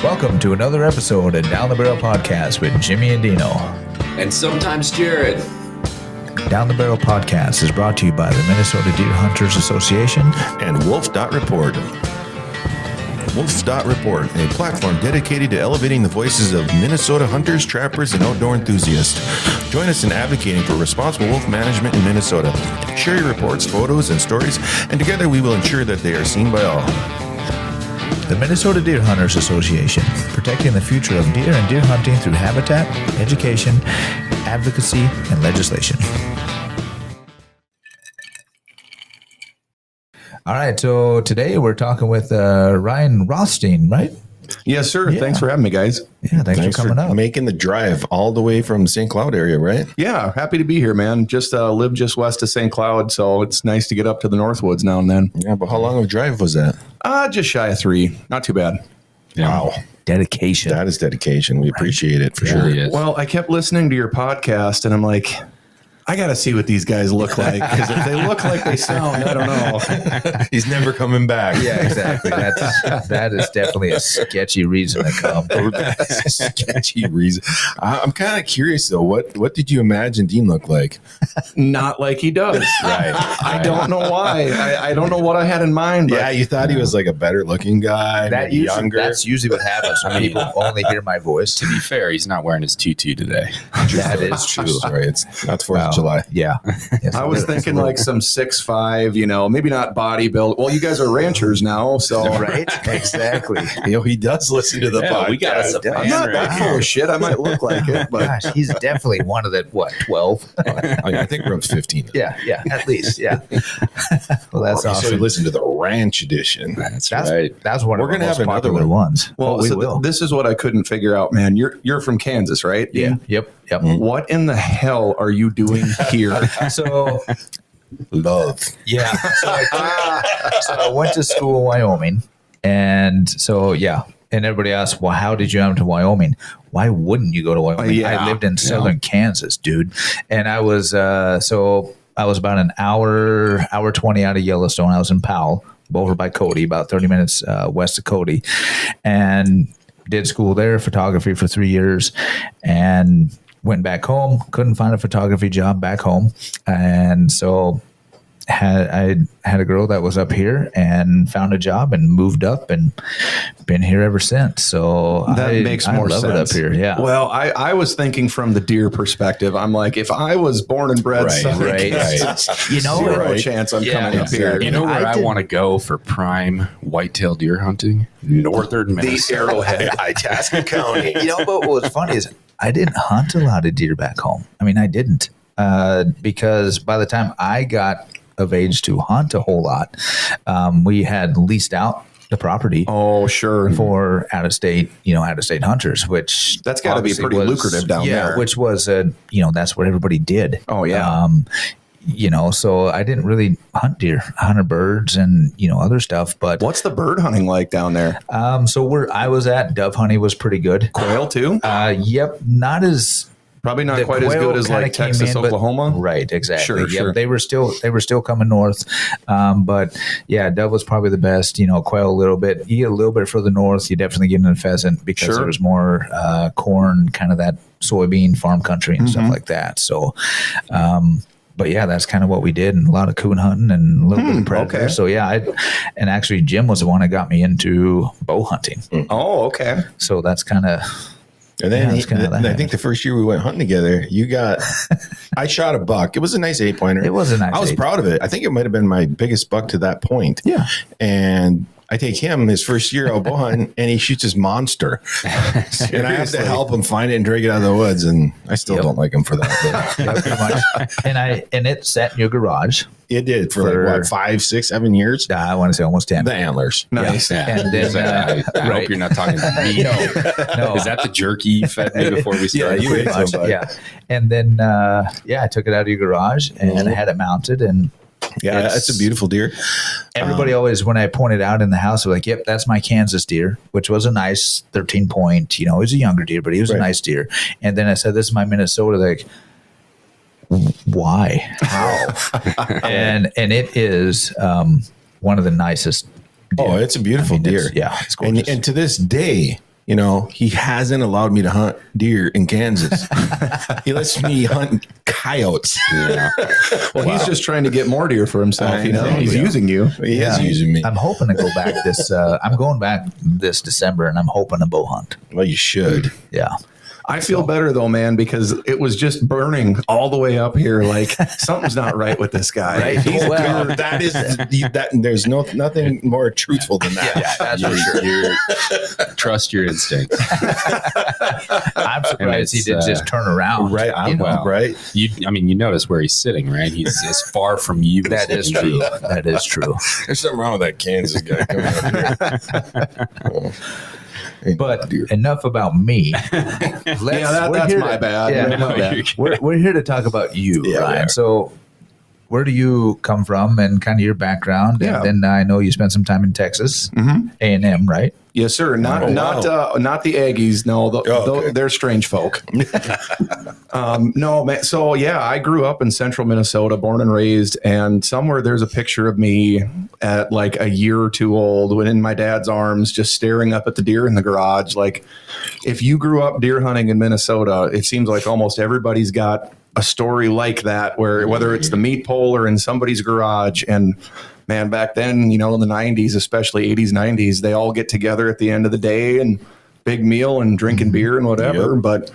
Welcome to another episode of Down the Barrel Podcast with Jimmy and Deano. And sometimes Jared. Down the Barrel Podcast is brought to you by the Minnesota Deer Hunters Association and Wolf.Report. Wolf.Report, a platform dedicated to elevating the voices of Minnesota hunters, trappers, and outdoor enthusiasts. Join us in advocating for responsible wolf management in Minnesota. Share your reports, photos, and stories, and together we will ensure that they are seen by all. The Minnesota Deer Hunters Association, protecting the future of deer and deer hunting through habitat, education, advocacy, and legislation. All right, so today we're talking with Ryan Rothstein, right? Yes, sir. Yeah. Thanks for having me, guys. Yeah, thanks for coming up. Making the drive all the way from St. Cloud area, right? Yeah, happy to be here, man. Just live just west of St. Cloud, so it's nice to get up to the Northwoods now and then. Yeah, but how long of a drive was that? Just shy of 3. Not too bad. Yeah. Wow. Dedication. That is dedication. We appreciate it for sure. Yes. Well, I kept listening to your podcast, and I'm like, I got to see what these guys look like, because if they look like they sound, I don't know. He's never coming back. Yeah, exactly. That is definitely a sketchy reason to come. That's a sketchy reason. I'm kind of curious, though. What did you imagine Dean looked like? Not like he does. Right. I don't know why. I don't know what I had in mind. But Yeah, you thought he was like a better looking guy, maybe younger. That's usually what happens when people only hear my voice. To be fair, he's not wearing his tutu today. That is true. Sorry, it's not 4th of July. Yeah. Yes, I was thinking like some 6'5", maybe not bodybuild. Well, you guys are ranchers now, so. right? Exactly. He does listen to the podcast. We got us a I'm fan not right that here. full of shit. I might look like it, but Gosh, he's definitely one of the 12? I think we're up to 15. Yeah, at least, yeah. Well, that's So awesome. we listen to the ranch edition. That's That's right. that's one We're of the gonna most have another popular one. ones. well, we so will. this is what I couldn't figure out, man. You're from Kansas, right? Yeah. Yep. What in the hell are you doing here? So Love. yeah, so I went to school in Wyoming, and so yeah, and everybody asked, well, how did you come to Wyoming? Why wouldn't you go to Wyoming? Yeah. I lived in southern Kansas, dude, and I was I was about an hour 20 out of Yellowstone. I was in Powell, over by Cody, about 30 minutes west of Cody, and did school there, photography for 3 years, and went back home. Couldn't find a photography job back home, and so I had a girl that was up here and found a job and moved up and been here ever since. So That makes more I love sense. it up here. Yeah. Well, I was thinking from the deer perspective. I'm like, if I was born and bred, southern right. Kansas, You know, zero right. chance I'm Yeah, coming up here. exactly. You know where I I, didn't- want to go for prime whitetail deer hunting? Northern The Minnesota. Arrowhead. Itasca County. but what was funny is I didn't hunt a lot of deer back home. I mean, I didn't because by the time I got of age to hunt a whole lot, we had leased out the property Oh, sure. for out of state hunters, which That's gotta be obviously pretty lucrative down there. which was that's what everybody did. Oh, yeah. So I didn't really hunt deer, hunted birds and other stuff, but What's the bird hunting like down there? so where I was at, dove hunting was pretty good. Quail too? Yep, not as Probably not the quite as quail good as kinda like came Texas, in, but- Oklahoma. Right, exactly. Sure, Yep, sure. They were still coming north, but yeah, dove was probably the best. Quail a little bit. You get a little bit further north, you definitely get into pheasant because Sure. there was more corn, kind of that soybean farm country and Mm-hmm. stuff like that. So. But yeah, that's kind of what we did, and a lot of coon hunting and a little bit of predator. okay. So yeah, and actually Jim was the one that got me into bow hunting. Oh, okay. So that's kind of And then Yeah, it's kinda that. I think the first year we went hunting together, I shot a buck. It was a nice 8-pointer. It was a nice I was eight. proud of it. I think it might have been my biggest buck to that point. Yeah. And I take him his first year out bow hunting, and he shoots his monster. And I have to help him find it and drag it out of the woods. And I still don't like him for that. But yeah, pretty much. And it sat in your garage. it did for like, what, 5, 6, 7 years? I want to say almost 10. The antlers. Nice. Yeah. And then, I right. hope you're not talking to me. No. Is that the jerky you fed me before we started? you Pretty ate much, some, bud. yeah. And then, I took it out of your garage and I had it mounted. And Yeah, It's- that's a beautiful deer. everybody always, when I pointed out in the house, was like, yep, that's my Kansas deer, which was a nice 13 point. He was a younger deer, but he was a Right. nice deer. And then I said, this is my Minnesota. Like, why? How? and it is one of the nicest deer. Oh, it's a beautiful deer. It's gorgeous. And to this day, You know, he hasn't allowed me to hunt deer in Kansas. He lets me hunt coyotes. Yeah. Well, he's just trying to get more deer for himself. I You know, know, he's yeah. using you. He is using me. I'm hoping to go back this. I'm going back this December, and I'm hoping to bow hunt. Well, you should. Yeah. I feel better though, man, because it was just burning all the way up here. Like something's not right with this guy. Right. He's Well, That is that. There's nothing more truthful than that. Yeah, that's for sure. Trust your instincts. I'm surprised he didn't just turn around. Right. I'm right. You notice where he's sitting, right? He's as far from you. That is true. That is true. There's something wrong with that Kansas guy coming up here. But enough about me. that's we're my to- bad. Yeah, No, my bad. We're here to talk about you, Yeah, we Ryan. are. So, where do you come from, and kind of your background? Yeah. And then I know you spent some time in Texas, A&M, right? Yes, sir. Not Oh, not the Aggies. No, okay. they're strange folk. No, man. So yeah, I grew up in central Minnesota, born and raised, and somewhere there's a picture of me at like a year or two old, when in my dad's arms, just staring up at the deer in the garage. Like, if you grew up deer hunting in Minnesota, it seems like almost everybody's got a story like that, where whether it's the meat pole or in somebody's garage. And man, back then, you know, in the 90s, especially 80s, 90s, they all get together at the end of the day and big meal and drinking beer and whatever. Yep. But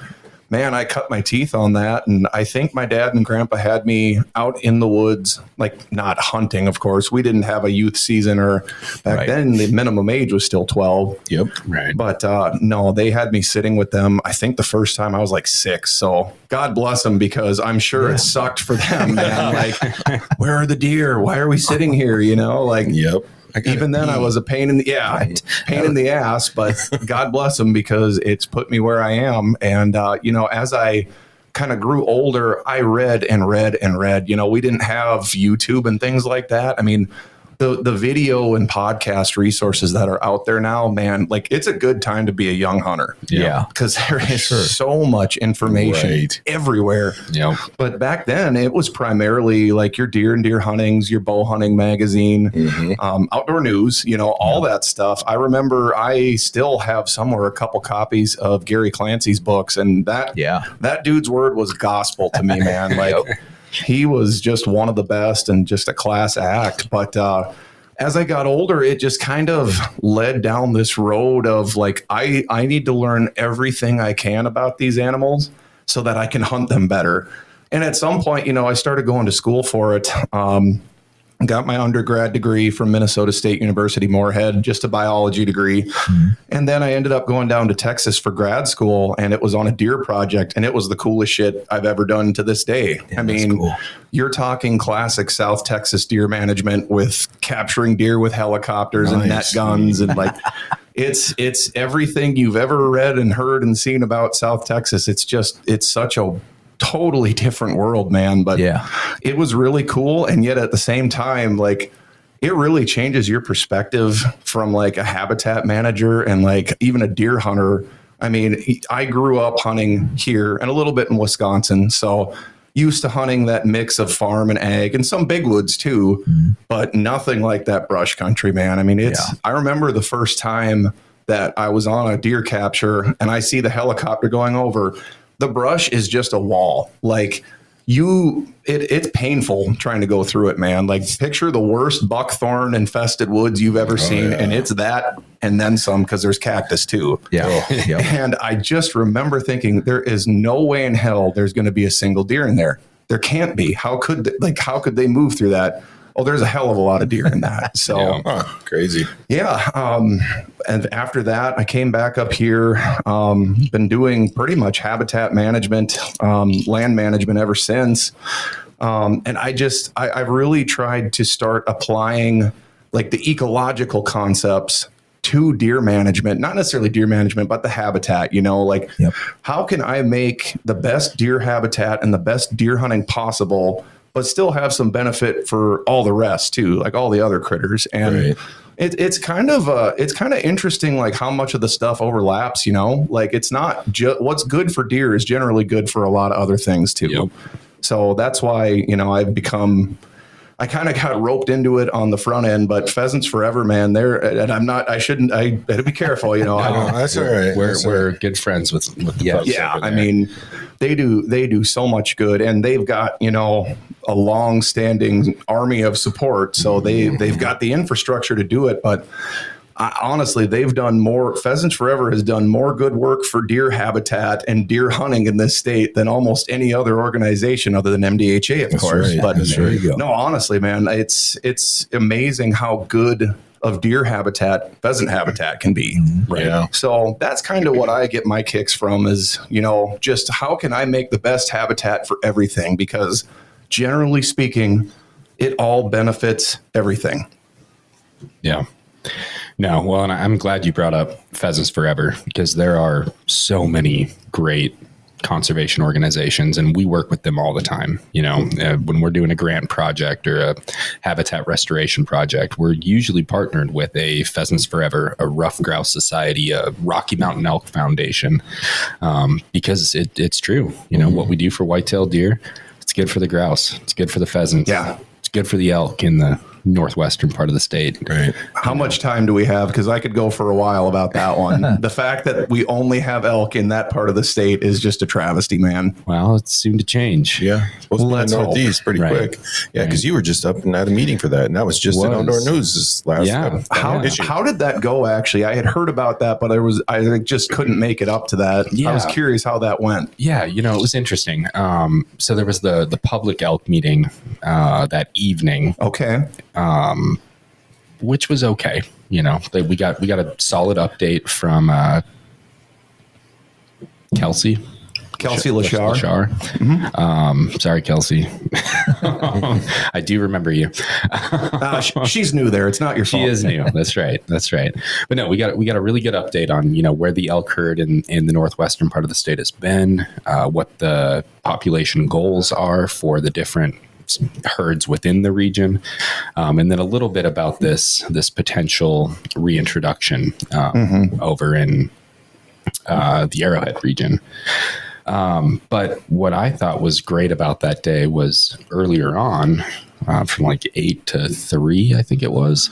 man, I cut my teeth on that. And I think my dad and grandpa had me out in the woods, like not hunting, of course. We didn't have a youth season, or back Right. then the minimum age was still 12. Yep. Right. But no, they had me sitting with them. I think the first time I was like 6. So God bless them, because I'm sure it sucked for them, man. Like, where are the deer? Why are we sitting here? You know, like, Yep. even then I was a pain in the pain in the ass, but God bless them, because it's put me where I am. And you know, as I kind of grew older, I read and read and read. You know, we didn't have YouTube and things like that. I mean, the video and podcast resources that are out there now, man, like, it's a good time to be a young hunter. Yeah. Because there is so much information Right. everywhere. Yep. But back then, it was primarily like your deer and deer huntings, your bow hunting magazine, outdoor news, you know, all that stuff. I remember I still have somewhere a couple copies of Gary Clancy's books, and that dude's word was gospel to me, man. Like, he was just one of the best and just a class act. But as I got older, it just kind of led down this road of like, I need to learn everything I can about these animals so that I can hunt them better. And at some point, you know, I started going to school for it. Got my undergrad degree from Minnesota State University, Moorhead, just a biology degree. And then I ended up going down to Texas for grad school, and it was on a deer project, and it was the coolest shit I've ever done to this day. I mean, you're talking classic South Texas deer management with capturing deer with helicopters and net guns, and like, it's everything you've ever read and heard and seen about South Texas. It's such a totally different world, man. But it was really cool. And yet at the same time, like, it really changes your perspective from like a habitat manager and like even a deer hunter. I mean, I grew up hunting here and a little bit in Wisconsin. So used to hunting that mix of farm and ag and some big woods too, but nothing like that brush country, man. I mean, I remember the first time that I was on a deer capture and I see the helicopter going over. The brush is just a wall. Like, it's painful trying to go through it, man. Like, picture the worst buckthorn infested woods you've ever seen. And it's that and then some, because there's cactus too. And I just remember thinking, there is no way in hell there's going to be a single deer in there. There can't be. How could they move through that? Oh, there's a hell of a lot of deer in that. So crazy. And after that, I came back up here, been doing pretty much habitat management, land management ever since. And I've really tried to start applying like the ecological concepts to deer management, not necessarily deer management, but the habitat, you know, like how can I make the best deer habitat and the best deer hunting possible, but still have some benefit for all the rest too, like all the other critters. And it's kind of interesting, like how much of the stuff overlaps, you know, like it's not just what's good for deer is generally good for a lot of other things too. So that's why, you know, I've become I kind of got roped into it on the front end, but Pheasants Forever, man, and I better be careful, you know. That's all right. We're good friends with the folks Yeah, over I there. mean, they do so much good, and they've got, you know, a long-standing army of support, so they've got the infrastructure to do it. But honestly, they've done more. Pheasants Forever has done more good work for deer habitat and deer hunting in this state than almost any other organization other than MDHA, of course. right. But That's right. no, honestly, man, it's amazing how good of deer habitat pheasant habitat can be. Right. Yeah. So that's kind of what I get my kicks from is, you know, just how can I make the best habitat for everything? Because generally speaking, it all benefits everything. Yeah. No, well, and I'm glad you brought up Pheasants Forever because there are so many great conservation organizations and we work with them all the time. You know, when we're doing a grant project or a habitat restoration project, we're usually partnered with a Pheasants Forever, a Rough Grouse Society, a Rocky Mountain Elk Foundation, because it's true. You know, what we do for white-tailed deer, it's good for the grouse. It's good for the pheasants. Yeah. It's good for the elk in the northwestern part of the state. Right. How much time do we have? Because I could go for a while about that one. The fact that we only have elk in that part of the state is just a travesty, man. Well, it's soon to change. Yeah. Supposed to be in Let's the hope. Northeast pretty Right. quick. Yeah, because you were just up and at a meeting for that, and that was just in Was. Outdoor News this last Yeah. issue. How did that go? Actually, I had heard about that, but I just couldn't make it up to that. Yeah. I was curious how that went. Yeah, you know, it was interesting. So there was the public elk meeting that evening, Okay. which was okay. You know, we got a solid update from Kelsey Lashar. Sorry, Kelsey. I do remember you. She's new there. It's not your fault. She is new. That's right. But no, we got a really good update on, you know, where the elk herd in the northwestern part of the state has been, what the population goals are for the different herds within the region, and then a little bit about this potential reintroduction over in the Arrowhead region. But what I thought was great about that day was earlier on, from like 8 to 3, I think it was,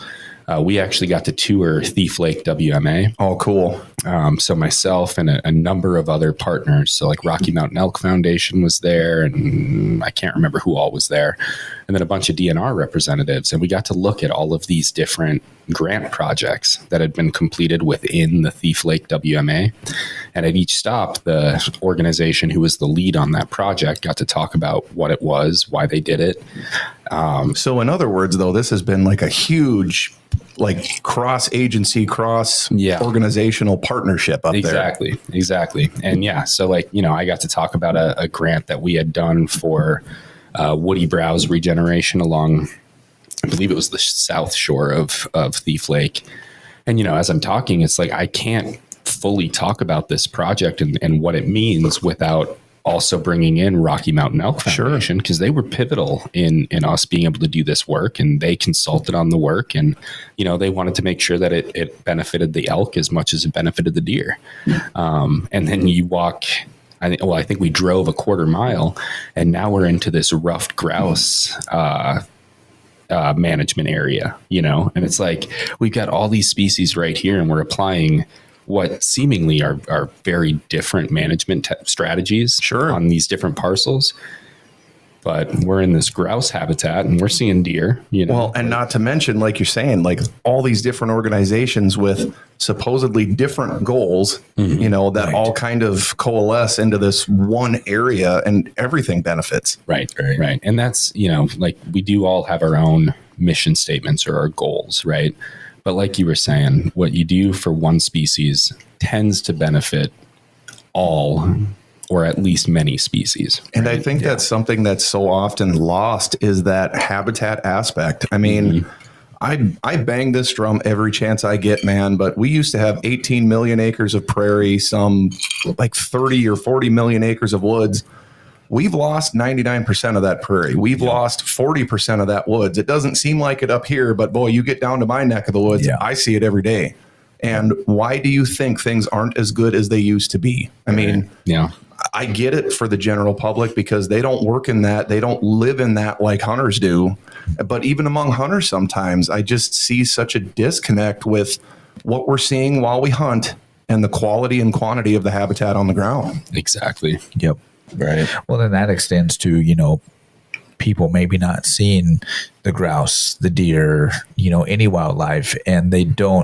we actually got to tour Thief Lake WMA. Oh, cool. So myself and a number of other partners, so like Rocky Mountain Elk Foundation was there, and I can't remember who all was there, and then a bunch of DNR representatives, and we got to look at all of these different grant projects that had been completed within the Thief Lake WMA. And at each stop, the organization who was the lead on that project got to talk about what it was, why they did it. So in other words, though, this has been like a huge, like cross-agency, cross-organizational partnership up there. Exactly. And yeah, so like, you know, I got to talk about a grant that we had done for woody browse regeneration along, I believe it was the south shore of Thief Lake. And, you know, as I'm talking, it's like I can't fully talk about this project and what it means without also bringing in Rocky Mountain Elk Foundation, because they were pivotal in us being able to do this work, and they consulted on the work, and, you know, they wanted to make sure that it benefited the elk as much as it benefited the deer. And then you walk, I think we drove a quarter mile, and now we're into this ruffed grouse management area, you know, and it's like we've got all these species right here, and we're applying what seemingly are very different management strategies on these different parcels. But we're in this grouse habitat and we're seeing deer, you know. Well, and not to mention, like you're saying, like all these different organizations with supposedly different goals, you know, that all kind of coalesce into this one area, and everything benefits. Right. And that's, you know, like we do all have our own mission statements or our goals, right? But like you were saying, what you do for one species tends to benefit all, or at least many species. And I think that's something that's so often lost, is that habitat aspect. I mean, I bang this drum every chance I get, man, but we used to have 18 million acres of prairie, some like 30 or 40 million acres of woods. We've lost 99% of that prairie. We've lost 40% of that woods. It doesn't seem like it up here, but boy, you get down to my neck of the woods, I see it every day. And why do you think things aren't as good as they used to be? I mean, I get it for the general public because they don't work in that. They don't live in that like hunters do. But even among hunters, sometimes I just see such a disconnect with what we're seeing while we hunt and the quality and quantity of the habitat on the ground. Exactly. Yep. Right. Well, then that extends to, people maybe not seeing the grouse, the deer, any wildlife, and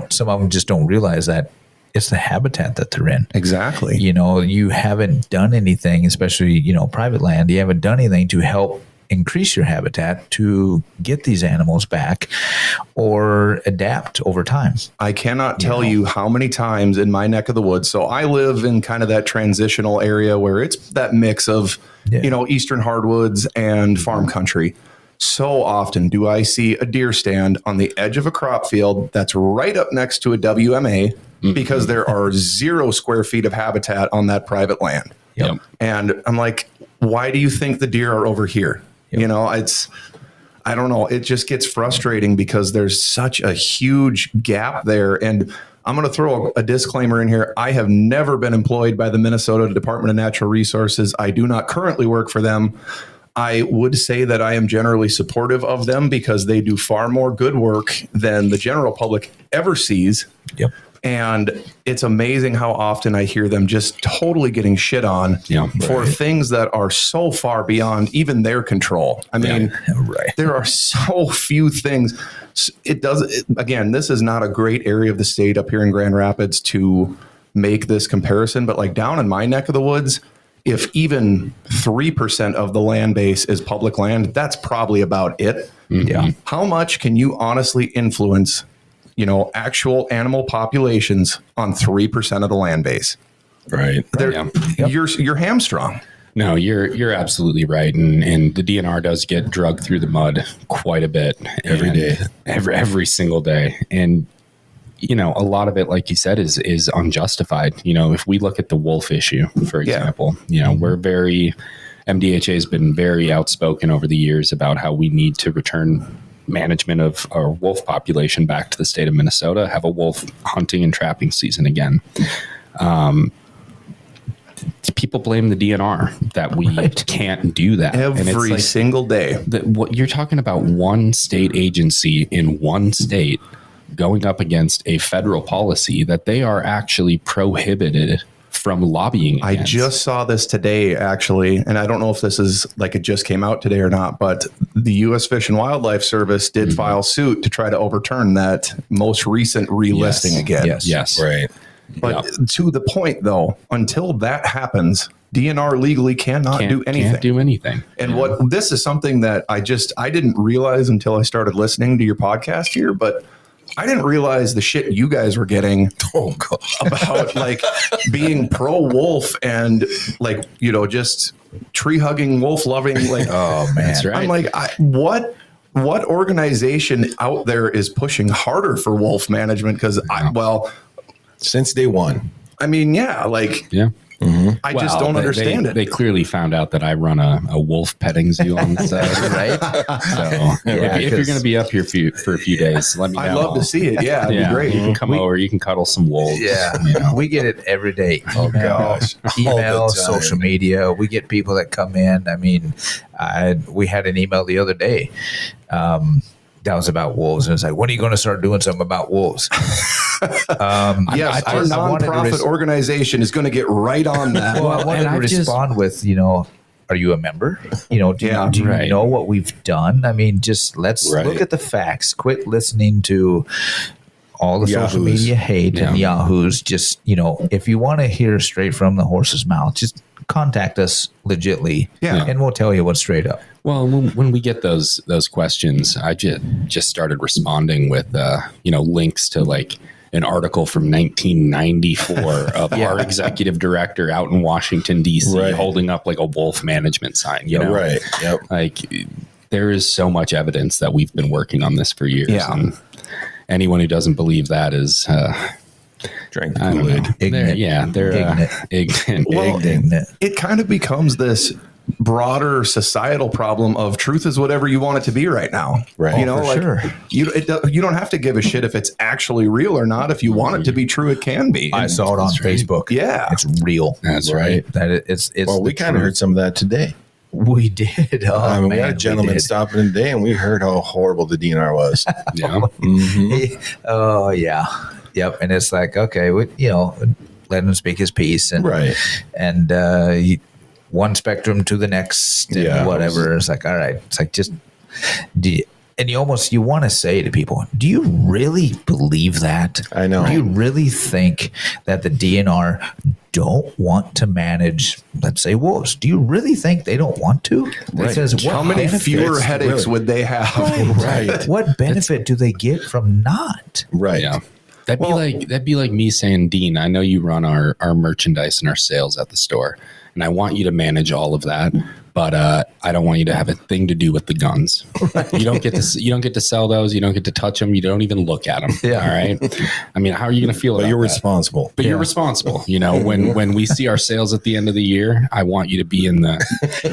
some of them just don't realize that it's the habitat that they're in. Exactly. You haven't done anything, especially, private land, you haven't done anything to help increase your habitat to get these animals back or adapt over time. I cannot tell you how many times in my neck of the woods. So I live in kind of that transitional area where it's that mix of, eastern hardwoods and farm country. So often do I see a deer stand on the edge of a crop field that's right up next to a WMA because there are 0 square feet of habitat on that private land. Yep. And I'm like, why do you think the deer are over here? Yep. I don't know. It just gets frustrating because there's such a huge gap there. And I'm going to throw a disclaimer in here. I have never been employed by the Minnesota Department of Natural Resources. I do not currently work for them. I would say that I am generally supportive of them because they do far more good work than the general public ever sees. Yep. And it's amazing how often I hear them just totally getting shit on for things that are so far beyond even their control. I mean, there are so few things. Again, this is not a great area of the state up here in Grand Rapids to make this comparison, but like down in my neck of the woods, if even 3% of the land base is public land, that's probably about it. Mm-hmm. Yeah. How much can you honestly influence actual animal populations on 3% of the land base? Right. You're hamstrung. No, you're absolutely right, and the DNR does get drugged through the mud quite a bit every day, every single day, and a lot of it, like you said, is unjustified. If we look at the wolf issue, for example, we're MDHA has been very outspoken over the years about how we need to return management of our wolf population back to the state of Minnesota, have a wolf hunting and trapping season again. People blame the DNR that we can't do that every single day. What you're talking about, one state agency in one state going up against a federal policy that they are actually prohibited from lobbying against. I just saw this today, actually, and I don't know if this is like it just came out today or not, but the U.S. Fish and Wildlife Service did file suit to try to overturn that most recent relisting again. Yes. Right. But to the point, though, until that happens, DNR legally cannot do anything. Can't do anything. And what this is something that I didn't realize until I started listening to your podcast here, but I didn't realize the shit you guys were getting about like being pro wolf and like, just tree hugging, wolf loving. Like, oh man, that's right. I'm like, what organization out there is pushing harder for wolf management? Because since day one. I mean, like, I just don't understand it. They clearly found out that I run a wolf petting zoo on the side, right? So if you're going to be up here for a few days, let me know. I'd love to see it. Yeah, it'd be great. You can come over. You can cuddle some wolves. Yeah, we get it every day. Oh gosh, email, social media. We get people that come in. I mean, we had an email the other day. That was about wolves, and it's like, when are you going to start doing something about wolves? Yes, our nonprofit organization is going to get right on that. Well, I wanted to respond with, are you a member? Do you know what we've done? I mean, just let's look at the facts. Quit listening to all the social media hate and yahoos. Just, if you want to hear straight from the horse's mouth, just contact us legitly, and we'll tell you what's straight up. Well, when we get those questions, I just started responding with links to like an article from 1994 of our executive director out in Washington D.C. holding up like a wolf management sign. Right. Yep. Like there is so much evidence that we've been working on this for years, and anyone who doesn't believe that is drank the Kool-Aid. Ignorant. They're ignorant. Well, it kind of becomes this broader societal problem of truth is whatever you want it to be right now. Right. You know, for like sure. you don't have to give a shit if it's actually real or not. If you want it to be true, it can be. I saw it on Facebook. Yeah. It's real. That's right. That it's Well, we kind of heard some of that today. We did. Oh, I mean, we had a man, gentleman did. stopping today, and we heard how horrible the DNR was. Yeah. Oh yeah, yep. And it's like, okay, let him speak his piece, and Right. and one spectrum to the next, and Yeah. whatever. It's like, all right, it's like just and you want to say to people, do you really believe that? I know. Do you really think that the DNR don't want to manage, let's say, wolves? Do you really think they don't want to? Right. Because How many fewer benefits, headaches really? would they have? Right. What benefit do they get from not? Right. Yeah. That'd be like me saying, Dean, I know you run our merchandise and our sales at the store, and I want you to manage all of that, but I don't want you to have a thing to do with the guns. You don't get to sell those. You don't get to touch them. You don't even look at them. Yeah. All right. I mean, how are you going to feel But about you're that? responsible. But you're responsible. You know, when we see our sales at the end of the year, I want you to be in the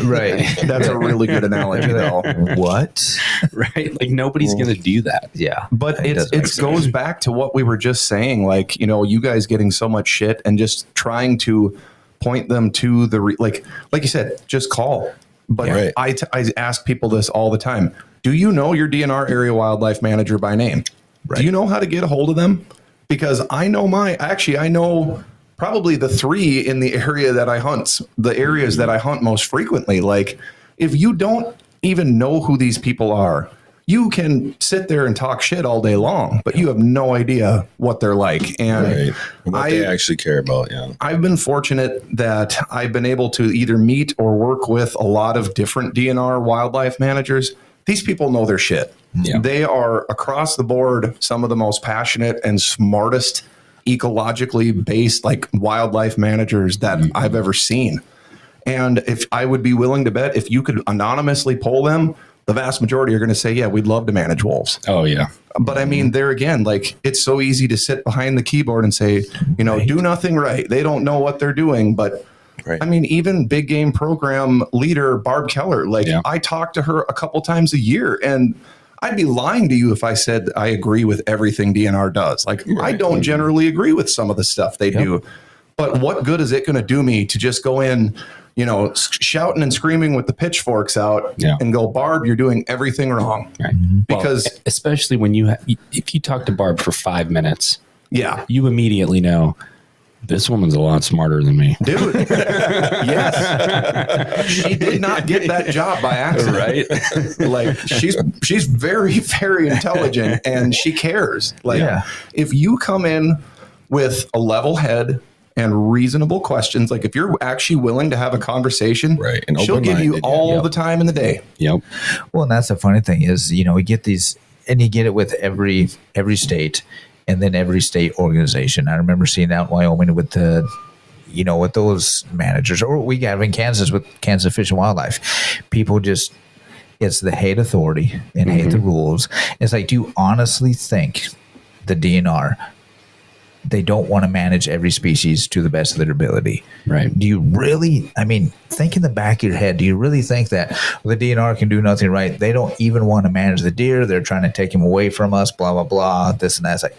Right. That's a really good analogy, though. What? right. Like nobody's going to do that. Yeah. But It does make it goes back to what we were just saying, like, you guys getting so much shit and just trying to point them to like you said, just call. But Right. I ask people this all the time. Do you know your DNR area wildlife manager by name? Right. Do you know how to get a hold of them? Because I know I know probably the 3 in the area that I hunt, the areas that I hunt most frequently. Like, if you don't even know who these people are, you can sit there and talk shit all day long, but you have no idea what they're like. And Right. What they actually care about. Yeah. I've been fortunate that I've been able to either meet or work with a lot of different DNR wildlife managers. These people know their shit. Yeah. They are across the board some of the most passionate and smartest ecologically based like wildlife managers that I've ever seen. And if I would be willing to bet if you could anonymously poll them, the vast majority are going to say, yeah, we'd love to manage wolves. Oh yeah. But I mean, there again, like, it's so easy to sit behind the keyboard and say, do nothing right. They don't know what they're doing. But Right. I mean, even big game program leader Barb Keller, like, I talk to her a couple times a year, and I'd be lying to you if I said I agree with everything DNR does. Like, I don't generally agree with some of the stuff they do. But what good is it going to do me to just go in, shouting and screaming with the pitchforks out and go, Barb, you're doing everything wrong. Right. Because well, especially when if you talk to Barb for 5 minutes, yeah, you immediately know this woman's a lot smarter than me. dude. Yes. She did not get that job by accident. Right. Like, she's very, very intelligent, and she cares. Like, if you come in with a level head and reasonable questions, like if you're actually willing to have a conversation, Right, and she'll give you open-minded, all the time in the day. Yep. Well, and that's the funny thing is, we get these, and you get it with every state, and then every state organization. I remember seeing out in Wyoming with the, with those managers, or we have in Kansas with Kansas Fish and Wildlife. People just, it's the hate authority and hate the rules. It's like, do you honestly think the DNR, they don't want to manage every species to the best of their ability? Right. Do you really, think in the back of your head, do you really think that the DNR can do nothing right? They don't even want to manage the deer. They're trying to take him away from us, blah, blah, blah, this and that. It's like,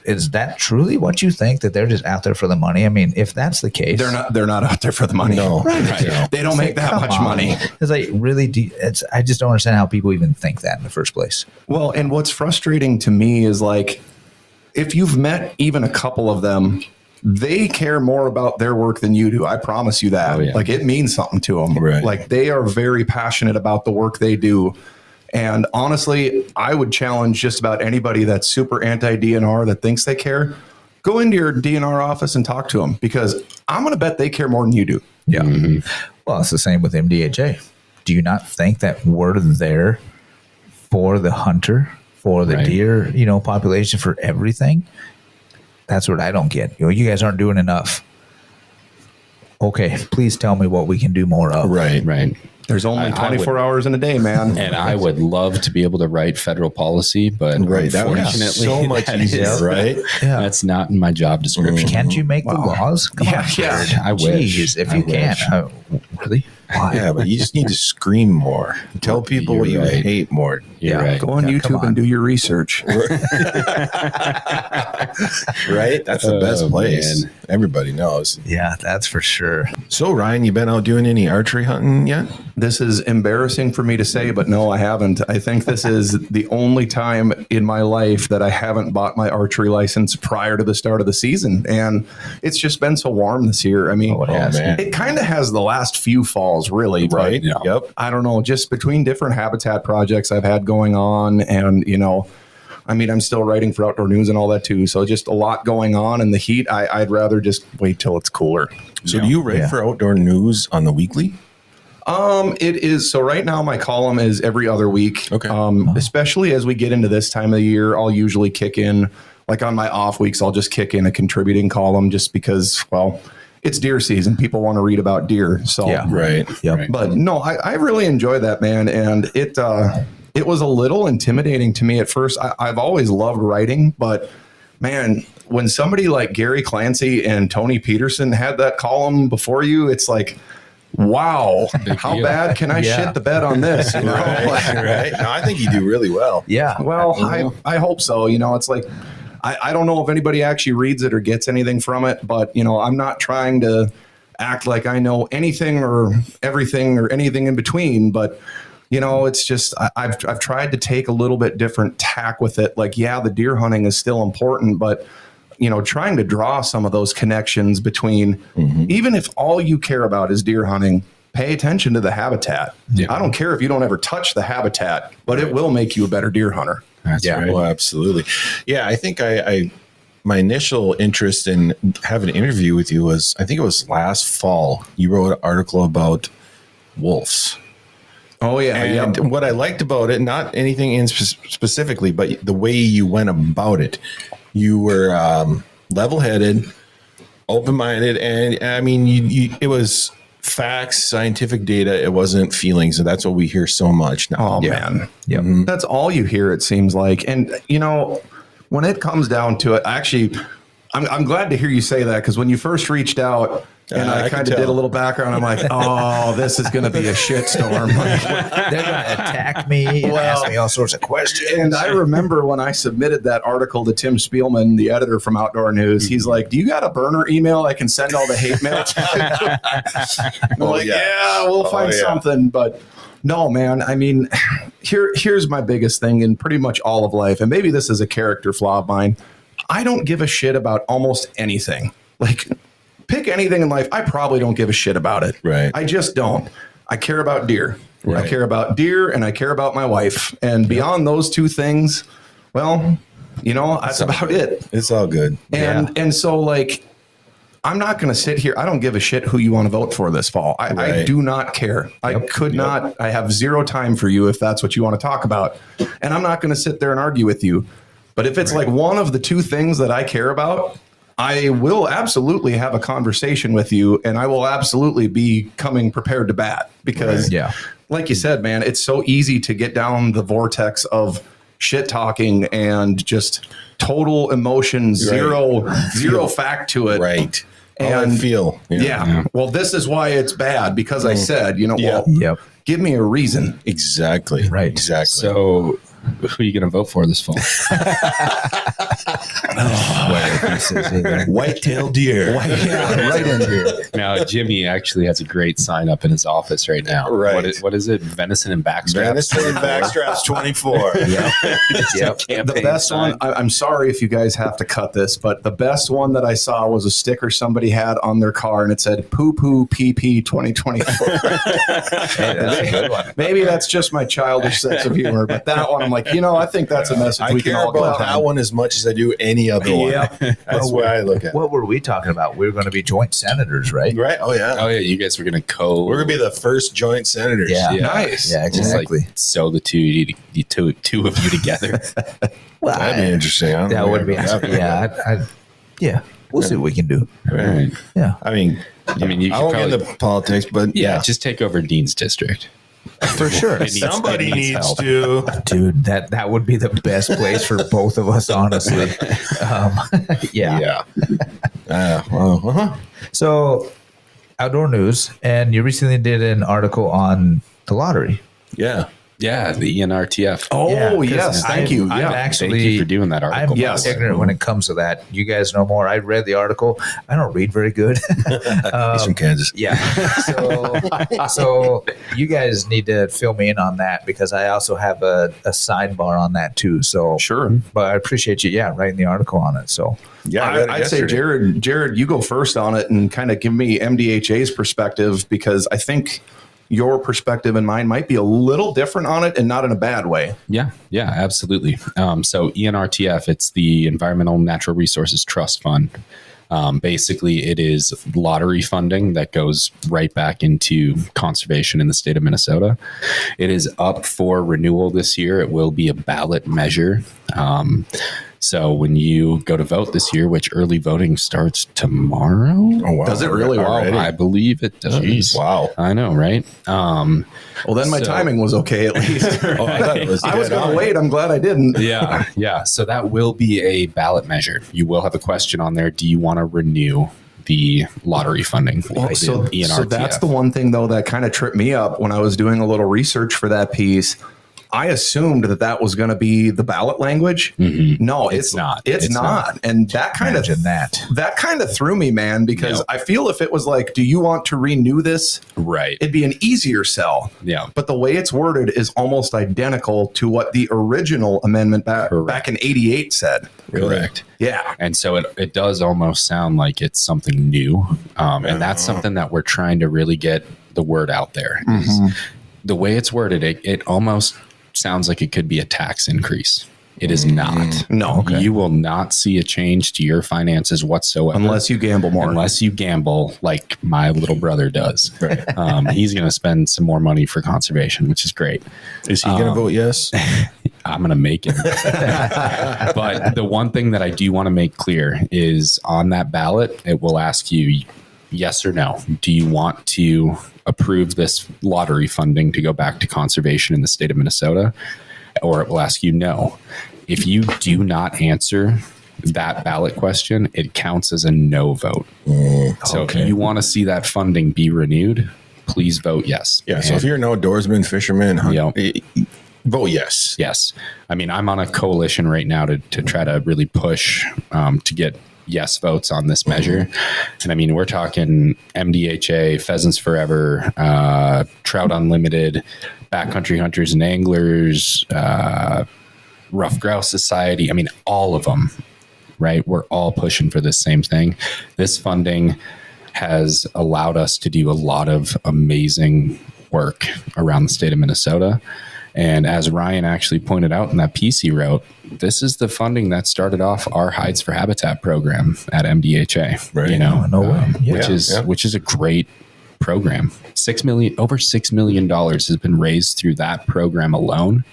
is that truly what you think, that they're just out there for the money? If that's the case, They're not out there for the money. No. Right. They don't make that much money. It's like, really, I just don't understand how people even think that in the first place. Well, and what's frustrating to me is, like, if you've met even a couple of them, they care more about their work than you do. I promise you that. Oh, yeah. Like, it means something to them. Right. Like, they are very passionate about the work they do. And honestly, I would challenge just about anybody that's super anti-DNR that thinks they care. Go into your DNR office and talk to them, because I'm going to bet they care more than you do. Yeah. Well, it's the same with MDHA. Do you not think that we're there for the hunter, for the deer, population, for everything? That's what I don't get. You guys aren't doing enough. Okay, please tell me what we can do more of. Right. Right. There's only 24 hours in a day, man. And I would love to be able to write federal policy, but Right. That would be unfortunately, so much that easier, is- right? Yeah. That's not in my job description. Can't you make the laws? Come on. Yeah. I wish. Jeez, if I you can. wish. Really? Yeah, but you just need to scream more. Tell people what you right. hate more. You're right. Go on YouTube and do your research. Right? That's the best place. Man. Everybody knows. Yeah, that's for sure. So, Ryan, you been out doing any archery hunting yet? This is embarrassing for me to say, but no, I haven't. I think this is the only time in my life that I haven't bought my archery license prior to the start of the season. And it's just been so warm this year. I mean, man. it kind of has the last few falls, really. Right? Yeah. Yep. I don't know, just between different habitat projects I've had going on and, I mean, I'm still writing for Outdoor News and all that too. So just a lot going on in the heat. I'd rather just wait till it's cooler. So, do you write for Outdoor News on the weekly? It is. So right now my column is every other week. Okay. Especially as we get into this time of the year, I'll usually kick in, like on my off weeks, I'll just kick in a contributing column just because, well, it's deer season. People want to read about deer. So, Yeah. Right. Yep. Right. but no, I really enjoy that, man. And it was a little intimidating to me at first. I've always loved writing, but man, when somebody like Gary Clancy and Tony Peterson had that column before you, it's like, wow, how deal. bad can I shit the bed on this? You know? Right. No, I think you do really well. Yeah. Well, I hope so. It's like, I don't know if anybody actually reads it or gets anything from it, but I'm not trying to act like I know anything or everything or anything in between, but it's just I've tried to take a little bit different tack with it. Like, yeah, the deer hunting is still important, but trying to draw some of those connections between, even if all you care about is deer hunting, pay attention to the habitat. Yeah. I don't care if you don't ever touch the habitat, but it will make you a better deer hunter. That's right. Well, absolutely. Yeah, I think my initial interest in having an interview with you was, I think it was last fall. You wrote an article about wolves. Oh yeah, And what I liked about it, not anything in specifically, but the way you went about it. You were level-headed, open-minded, and I mean, it was facts, scientific data. It wasn't feelings, and that's what we hear so much now. Oh man, Yep. that's all you hear. It seems like, and when it comes down to it, actually, I'm glad to hear you say that, because when you first reached out. And I could kind of tell. did a little background. I'm like, oh, this is going to be a shitstorm. They're going to attack me and ask me all sorts of questions. And I remember when I submitted that article to Tim Spielman, the editor from Outdoor News, he's like, do you got a burner email I can send all the hate mail to? I'm like, yeah, we'll find something. But no, man, I mean, here's my biggest thing in pretty much all of life. And maybe this is a character flaw of mine. I don't give a shit about almost anything. Like, pick anything in life, I probably don't give a shit about it. Right. I just don't. I care about deer. Right. I care about deer and I care about my wife. And beyond those two things, well, that's about it. It's all good. And so, like, I'm not going to sit here. I don't give a shit who you want to vote for this fall. I do not care. I could not. I have zero time for you if that's what you want to talk about. And I'm not going to sit there and argue with you. But if it's like one of the two things that I care about, I will absolutely have a conversation with you, and I will absolutely be coming prepared to bat because, like you said, man, it's so easy to get down the vortex of shit talking and just total emotion, zero fact to it. Right. And I feel. well, this is why it's bad because I said, give me a reason. Exactly. Right. Exactly. So, who are you going to vote for this fall? White-tailed deer. Right in here. Now, Jimmy actually has a great sign up in his office right now. Right. What is it? Venison and backstraps. Venison and backstraps 24. Yep. The best one, I'm sorry if you guys have to cut this, but the best one that I saw was a sticker somebody had on their car and it said poo poo PP 2024. That's a good one. Maybe that's just my childish sense of humor, but that one, I'm like, I think that's a message I we can care all go about that behind. one as much as I do any other one. That's the way I look at it. What were we talking about? We were going to be joint senators, right? Right? Oh, yeah. Oh, yeah. You guys were going to We're going to be the first joint senators. Yeah. Nice. Yeah, just like exactly. sew the two of you together. Well, That'd be interesting. I don't that know would be. where Yeah. We'll see what we can do. Right. Yeah. I mean, you I could won't get probably, into politics, but just take over Dean's district. For sure. somebody it needs needs help. to. Dude, that would be the best place for both of us, honestly. Yeah. Yeah. Well, So Outdoor News, and you recently did an article on the lottery. Yeah. Yeah, the ENRTF. Oh, Yeah, 'cause yes. Thank you. I'm Yeah. actually, Thank you for doing that article. I'm Yes. ignorant when it comes to that. You guys know more. I read the article. I don't read very good. He's from Kansas. Yeah. So you guys need to fill me in on that because I also have a sidebar on that too. So Sure. but I appreciate you, writing the article on it. So Yeah, I read it I'd say yesterday. Jared, you go first on it and kind of give me MDHA's perspective because I think your perspective and mine might be a little different on it and not in a bad way. Yeah, absolutely. So ENRTF, it's the Environmental Natural Resources Trust Fund. Basically, it is lottery funding that goes right back into conservation in the state of Minnesota. It is up for renewal this year. It will be a ballot measure. So when you go to vote this year, which early voting starts tomorrow, Oh, wow. Does it really? Wow. Already? I believe it does. Jeez, wow. I know, right? Well, then my So- timing was okay at least. Oh, I thought it was I was dead going on. to wait. I'm glad I didn't. Yeah. So that will be a ballot measure. You will have a question on there. Do you want to renew the lottery funding? Well, so ENRTF? that's the one thing though that kind of tripped me up when I was doing a little research for that piece. I assumed that was going to be the ballot language. No, it's not. It's not. And that kind of imagine that. threw me, man, because Yep. I feel if it was like, do you want to renew this? Right. It'd be an easier sell. Yeah. But the way it's worded is almost identical to what the original amendment back in 88 said. Correct. Yeah. And so it does almost sound like it's something new. And that's something that we're trying to really get the word out there. Is the way it's worded, it almost sounds like it could be a tax increase. It is not. No. You will not see a change to your finances whatsoever. Unless you gamble more. Unless you gamble like my little brother does. Right. He's going to spend some more money for conservation, which is great. Is he going to vote yes? I'm going to make it. But the one thing that I do want to make clear is on that ballot, it will ask you yes or no. Do you want to approve this lottery funding to go back to conservation in the state of Minnesota? Or it will ask you no. If you do not answer that ballot question, it counts as a no vote. So if you want to see that funding be renewed, please vote yes. Yeah. So if you're an outdoorsman, fisherman, vote yes. Yes. I mean, I'm on a coalition right now to try to really push to get yes votes on this measure. And I mean, we're talking MDHA, Pheasants Forever, Trout Unlimited, Backcountry Hunters and Anglers, Rough Grouse Society. I mean, all of them, right? We're all pushing for this same thing. This funding has allowed us to do a lot of amazing work around the state of Minnesota. And as Ryan actually pointed out in that piece he wrote, this is the funding that started off our Hides for Habitat program at MDHA. Right. You know, No way. Yeah. which is a great program. Over $6 million has been raised through that program alone.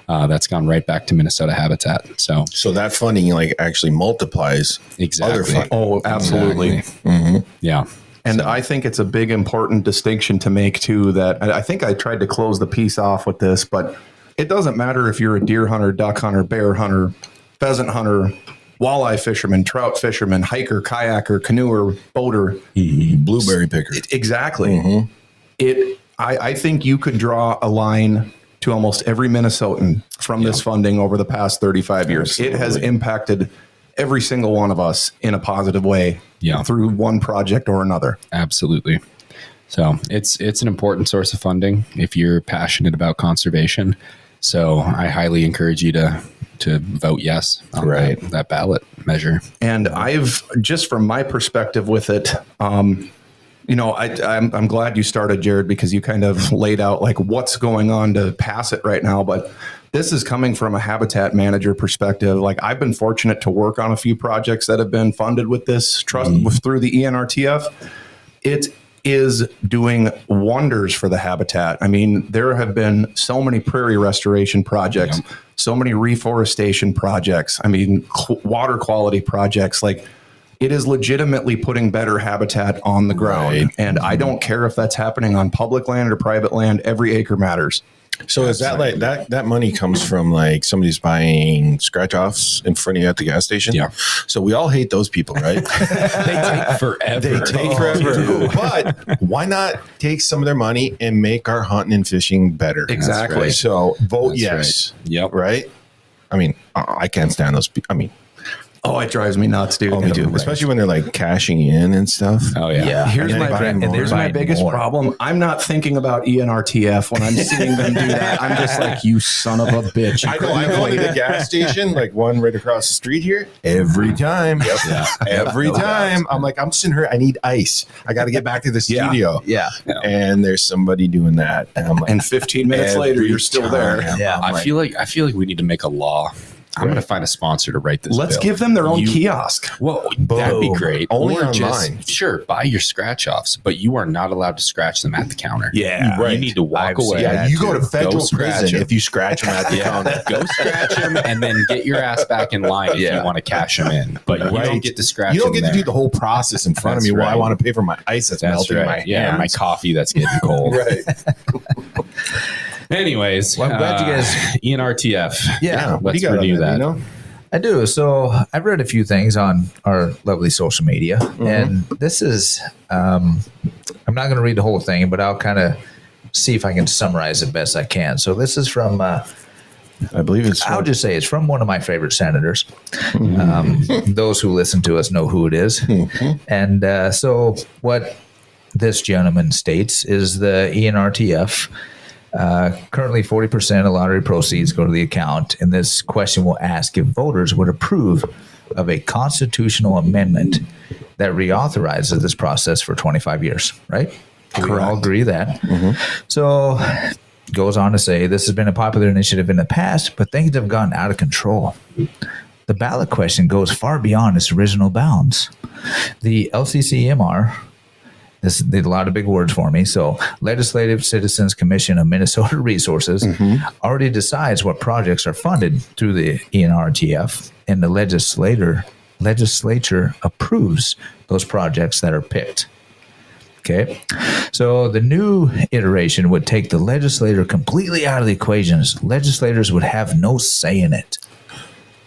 That's gone right back to Minnesota Habitat. So that funding actually multiplies exactly. other funding. Oh, absolutely. Yeah. And I think it's a big, important distinction to make, too, that I think I tried to close the piece off with this, but it doesn't matter if you're a deer hunter, duck hunter, bear hunter, pheasant hunter, walleye fisherman, trout fisherman, hiker, kayaker, canoer, boater. Blueberry picker. Exactly. I think you could draw a line to almost every Minnesotan from this funding over the past 35 years. Absolutely. It has impacted every single one of us in a positive way through one project or another. Absolutely. So it's an important source of funding if you're passionate about conservation. So I highly encourage you to vote yes on that ballot measure. And I've just from my perspective with it, I'm glad you started, Jared, because you kind of laid out what's going on to pass it right now. But this is coming from a habitat manager perspective. I've been fortunate to work on a few projects that have been funded with this trust through the ENRTF. It is doing wonders for the habitat. I mean, there have been so many prairie restoration projects, so many reforestation projects. I mean, water quality projects. It is legitimately putting better habitat on the ground. Right. And I don't care if that's happening on public land or private land. Every acre matters. So is that like that money comes from like somebody's buying scratch offs in front of you at the gas station? Yeah. So we all hate those people, right? They take forever. They take forever. But why not take some of their money and make our hunting and fishing better? Exactly. right. So vote That's yes. right. Yep. Right? I mean, I can't stand those people. I mean, Oh, it drives me nuts, dude. me too. Especially when they're like cashing in and stuff. Oh yeah. Yeah. Here's And my, then buying more. here's my Buying biggest more. problem. I'm not thinking about ENRTF when I'm seeing them do that. I'm just like, you son of a bitch. I go to the gas station, like one right across the street here, every time. Yep. Yeah. Every No time. I'm like, I'm sitting here. I need ice. I got to get back to the studio. Yeah. And there's somebody doing that. And I'm like, And 15 minutes later, every you're still there. time. Yeah. I feel like we need to make a law. I'm going to find a sponsor to write this. Let's bill. give them their own kiosk. Well, that'd be great. Only Or online. sure, buy your scratch offs, but you are not allowed to scratch them at the counter. Yeah. Right. You need to walk I've seen away. Yeah, you go to federal scratch prison 'em. if you scratch them at the Yeah, counter. go scratch them and then get your ass back in line if Yeah. you want to cash them in. But you Right. don't get to scratch. You don't them get to there. do the whole process in front That's of me while I right. want to pay for my ice that's, That's melting in my right. Yeah, my hands. coffee that's getting cold. Right. Anyways, Well, I'm glad you guys- ENRTF. Yeah. What do Let's you got on renew that. You know? I do. So I've read a few things on our lovely social media, and this is, I'm not going to read the whole thing, but I'll kind of see if I can summarize it best I can. So this is from, I believe it's. I'll just say it's from one of my favorite senators. Those who listen to us know who it is. And so what this gentleman states is the ENRTF. Currently, 40% of lottery proceeds go to the account, and this question will ask if voters would approve of a constitutional amendment that reauthorizes this process for 25 years, right? We all agree that. So, goes on to say this has been a popular initiative in the past, but things have gotten out of control. The ballot question goes far beyond its original bounds. The LCCMR, this did a lot of big words for me. So, Legislative Citizens Commission of Minnesota Resources already decides what projects are funded through the ENRTF, and the legislature approves those projects that are picked. Okay, so the new iteration would take the legislator completely out of the equations. Legislators would have no say in it.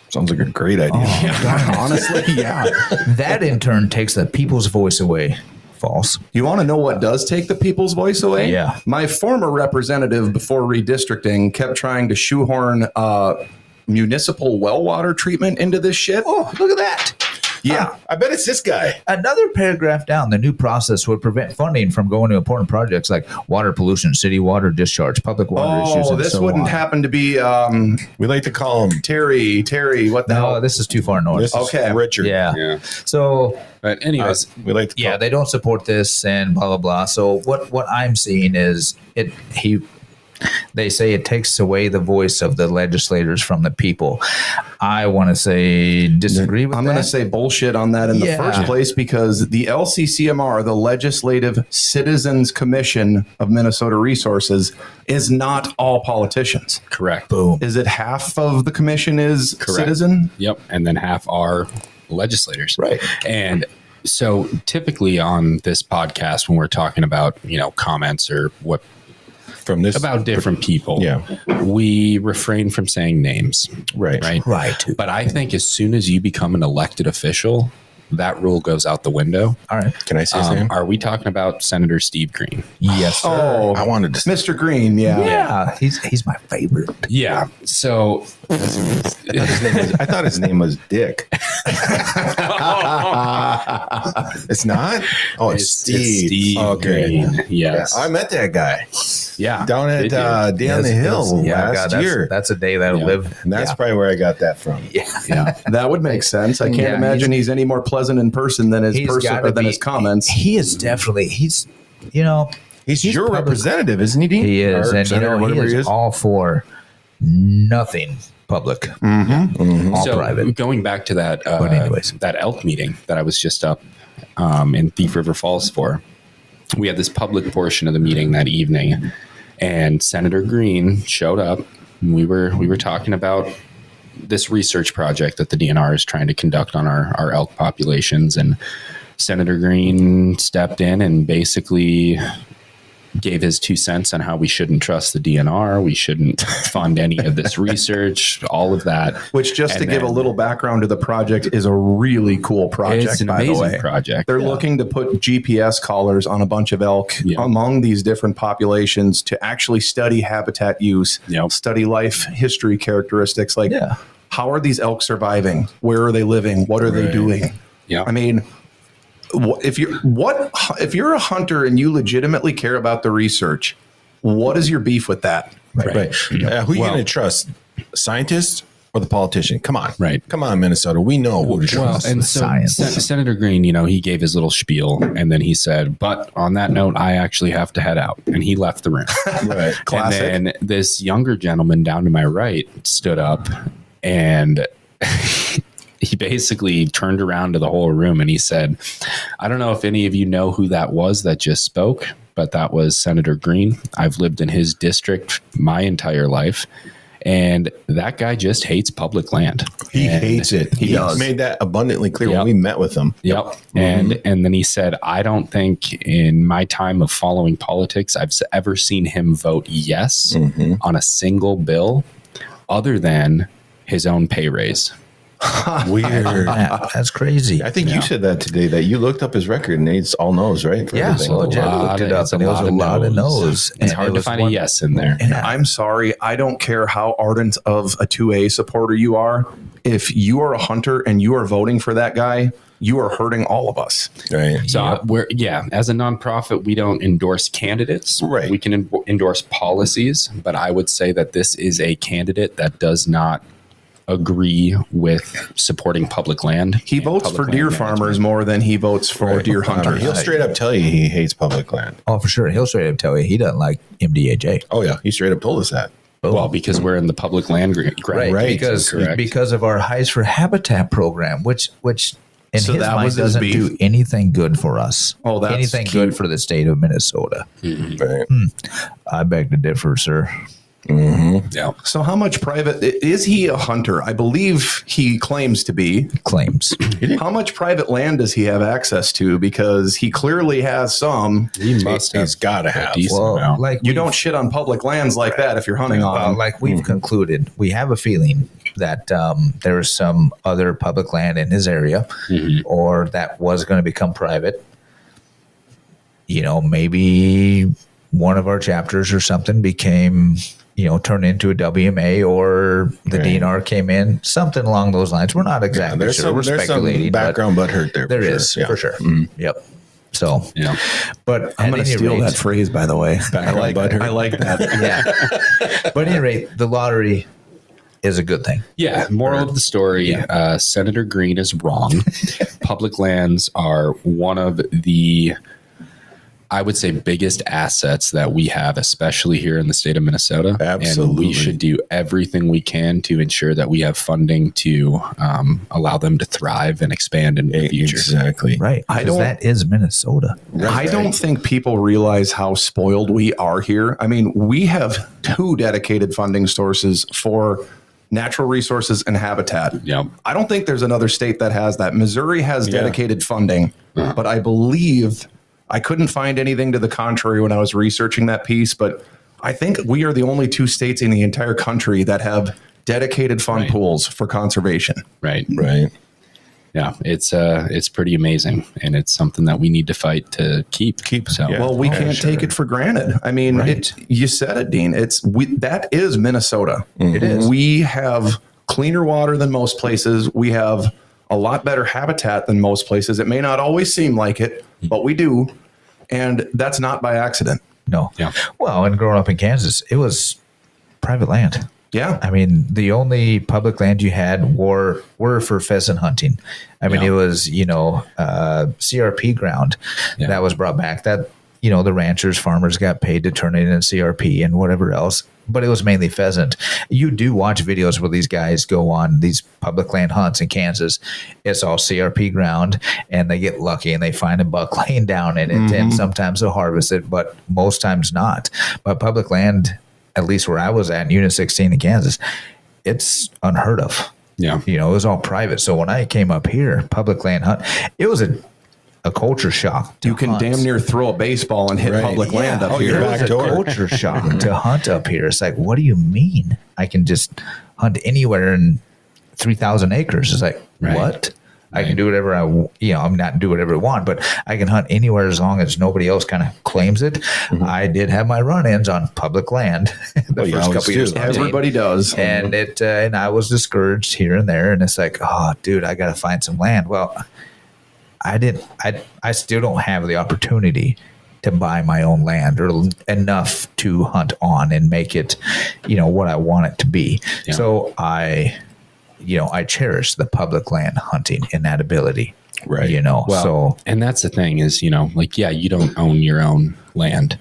Sounds like a great idea. Honestly, yeah. That in turn takes the people's voice away. False. You want to know what does take the people's voice away? Yeah. My former representative before redistricting kept trying to shoehorn municipal well water treatment into this shit. Oh, look at that. Yeah. I bet it's this guy. Another paragraph down, the new process would prevent funding from going to important projects like water pollution, city water discharge, public water issues, Oh, and this so wouldn't on. happen to be We like to call him. Terry, what the No, hell? this is too far north. This is Okay. Richard. Yeah. Yeah. So But anyways, We like to call yeah, they don't support this and blah blah blah. So what I'm seeing is they say it takes away the voice of the legislators from the people. I want to say disagree with I'm that. going to say bullshit on that in the Yeah. first place because the LCCMR, the Legislative Citizens Commission of Minnesota Resources, is not all politicians. correct. boom. Is it half of the commission is Correct. citizen? Yep. And then half are legislators. Right. And so typically on this podcast, when we're talking about, comments or what from this. about different people, Yeah. we refrain from saying names. Right. Right. Right. But I think as soon as you become an elected official, that rule goes out the window. All right. Can I say his name? Are we talking about Senator Steve Green? Yes. Sir. Oh, I wanted to. Mr. Green, yeah. Yeah. He's my favorite. Yeah. So I thought his name was Dick. It's not? Oh, it's Steve. Steve Okay. Green. Yes. I met that guy Yeah. down at Did you? down the hill Yeah, last God, year. that's a day that'll Yeah. live. And that's probably where I got that from. Yeah. That would make sense. I can't Yeah, imagine he's any more pleasant in person than his gotta than be- his comments. He is definitely. He's He's your public- representative, isn't he, Dean? He is, Or and senator, he whatever is all for nothing public, all So private. going back to that, But anyways. that elk meeting that I was just up in Thief River Falls for, we had this public portion of the meeting that evening, and Senator Green showed up. And we were talking about this research project that the DNR is trying to conduct on our elk populations, and Senator Green stepped in and basically gave his 2 cents on how we shouldn't trust the DNR. We shouldn't fund any of this research, all of that. Which, just And to give a then- little background to the project, is a really cool project. It's an by the amazing way. project. They're looking to put GPS collars on a bunch of elk among these different populations to actually study habitat use, study life history characteristics. Like, how are these elk surviving? Where are they living? What are they doing? Yeah. I mean, if you're a hunter and you legitimately care about the research, what is your beef with that? Right. Who are you going to trust? Scientists or the politician? Come on. Right. Come on, Minnesota. We know who to Well, trust. and so Science. Senator Green, he gave his little spiel, and then he said, "But on that note, I actually have to head out," and he left the room. Right. Classic. And then this younger gentleman down to my right stood up, and he basically turned around to the whole room and he said, "I don't know if any of you know who that was that just spoke, but that was Senator Green. I've lived in his district my entire life. And that guy just hates public land. He hates it. He does. made that abundantly clear Yep. when we met with him. Yep. And then he said, I don't think in my time of following politics, I've ever seen him vote yes on a single bill other than his own pay raise. Weird. Yeah, that's crazy. I think you said that today, that you looked up his record and it's all no's, right? For Yeah, everything. so Jeff looked it up, It's and it was a lot of no's. It's hard to find a yes in there. Yeah. I'm sorry. I don't care how ardent of a 2A supporter you are. If you are a hunter and you are voting for that guy, you are hurting all of us. Right. So as a nonprofit, we don't endorse candidates. Right. We can endorse policies, but I would say that this is a candidate that does not agree with supporting public land. He votes for deer farmers more than he votes for deer hunters. He'll straight up tell you he hates public land. Oh, for sure. He'll straight up tell you he doesn't like MDHA. Oh, yeah. He straight up told us that. Well, because we're in the public land grant. Right. Because of our Highs for Habitat program, which in So his that mind was his doesn't beef? do anything good for us. Oh, that's anything cute. good for the state of Minnesota. Right. I beg to differ, sir. Yeah. So how much private is he a hunter? I believe he claims to be. Claims. How much private land does he have access to? Because he clearly has some. He must have He's got to have. decent Well, amount. like You we've- don't shit on public lands like that if you're hunting on well, them. like we've concluded, we have a feeling that there is some other public land in his area, or that was going to become private. Maybe one of our chapters or something became, turned into a WMA, or the Right. DNR came in, something along those lines. We're not exactly There's sure. some, We're there's some speculating, but background butt hurt there. there for is sure. Yeah. for sure. Yep. So, Yeah. but I'm at going to any steal rate- that phrase, by the way. I like butthurt. I like that. Yeah. But at any rate, the lottery is a good thing. Yeah. Moral of the story: Senator Green is wrong. Public lands are one of the, I would say, biggest assets that we have, especially here in the state of Minnesota. And Absolutely. we should do everything we can to ensure that we have funding to allow them to thrive and expand in the future. Exactly. Right. I Because don't- that is Minnesota. I don't think people realize how spoiled we are here. I mean, we have 2 dedicated funding sources for natural resources and habitat. Yep. I don't think there's another state that has that. Missouri has dedicated funding, but I believe I couldn't find anything to the contrary when I was researching that piece, but I think we are the only 2 states in the entire country that have dedicated fund pools for conservation. Right. Right. Yeah. It's pretty amazing, and it's something that we need to fight to keep. So Yeah. Well, we Oh, can't sure. take it for granted. I mean, you said it, Dean. That is Minnesota. It is. We have cleaner water than most places. We have a lot better habitat than most places. It may not always seem like it, but we do. And that's not by accident. No. Yeah. Well, and growing up in Kansas, it was private land. Yeah. I mean, the only public land you had were for pheasant hunting. I mean, Yeah. it was, CRP ground that was brought back that, the ranchers, farmers got paid to turn it in CRP and whatever else. But it was mainly pheasant. You do watch videos where these guys go on these public land hunts in Kansas. It's all CRP ground, and they get lucky and they find a buck laying down in it. And sometimes they'll harvest it, but most times not. But public land, at least where I was at in Unit 16 in Kansas, it's unheard of. yeah. It was all private. So when I came up here, public land hunt, it was a a culture shock. To You can hunt. damn near throw a baseball and hit Right. public land up Oh, here. you're It was back a door. culture shock to hunt up here. It's like, what do you mean? I can just hunt anywhere in 3,000 acres. It's like, Right. what? I can do whatever I'm not do whatever I want, but I can hunt anywhere as long as nobody else kind of claims it. I did have my run-ins on public land the you first always couple years. do. hunting. Everybody does. And and I was discouraged here and there. And it's like, oh, dude, I got to find some land. Well, I still don't have the opportunity to buy my own land or enough to hunt on and make it, what I want it to be. Yeah. So I cherish the public land hunting and that ability. Right. So and that's the thing is, you don't own your own land,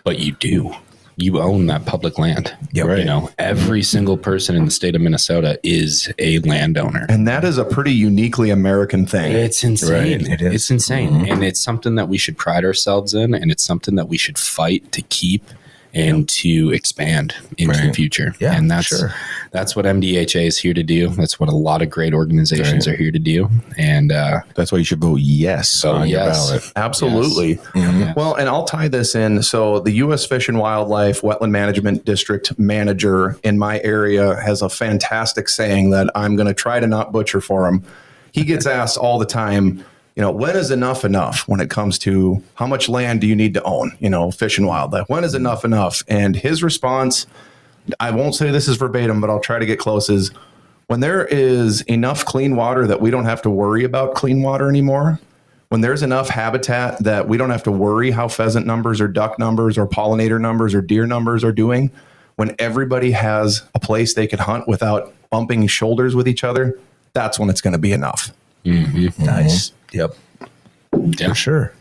but you do. You own that public land. Yep. Right. Every single person in the state of Minnesota is a landowner. And that is a pretty uniquely American thing. It's insane. Right. It is. It's insane. And it's something that we should pride ourselves in, and it's something that we should fight to keep and to expand into the Right. future. Yeah, and that's sure. that's what MDHA is here to do. That's what a lot of great organizations are here to do. And That's why you should vote yes on your yes. ballot. Absolutely. Yes. Well, and I'll tie this in. So the U.S. Fish and Wildlife Wetland Management District manager in my area has a fantastic saying that I'm going to try to not butcher for him. He gets asked all the time, when is enough when it comes to how much land do you need to own, fish and wildlife? When is enough? And his response, I won't say this is verbatim, but I'll try to get close, is when there is enough clean water that we don't have to worry about clean water anymore, when there's enough habitat that we don't have to worry how pheasant numbers or duck numbers or pollinator numbers or deer numbers are doing, when everybody has a place they could hunt without bumping shoulders with each other, that's when it's going to be enough. nice. Yep. Yeah, For sure.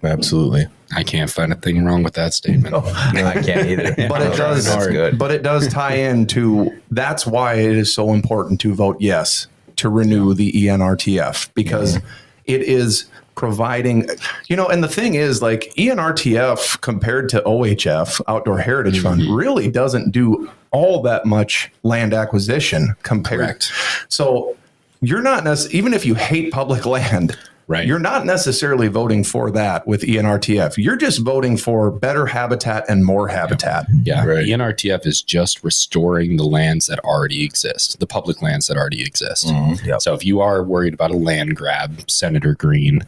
Absolutely. I can't find a thing wrong with that statement. I can't either. But it does. That's good. But it does tie into. That's why it is so important to vote yes to renew the ENRTF, because it is providing. And the thing is, like, ENRTF compared to OHF, Outdoor Heritage Fund, really doesn't do all that much land acquisition compared. Correct. So you're not even if you hate public land. Right. You're not necessarily voting for that with ENRTF. You're just voting for better habitat and more habitat. Yeah. Right. ENRTF is just restoring the lands that already exist, the public lands that already exist. Yep. So if you are worried about a land grab, Senator Green,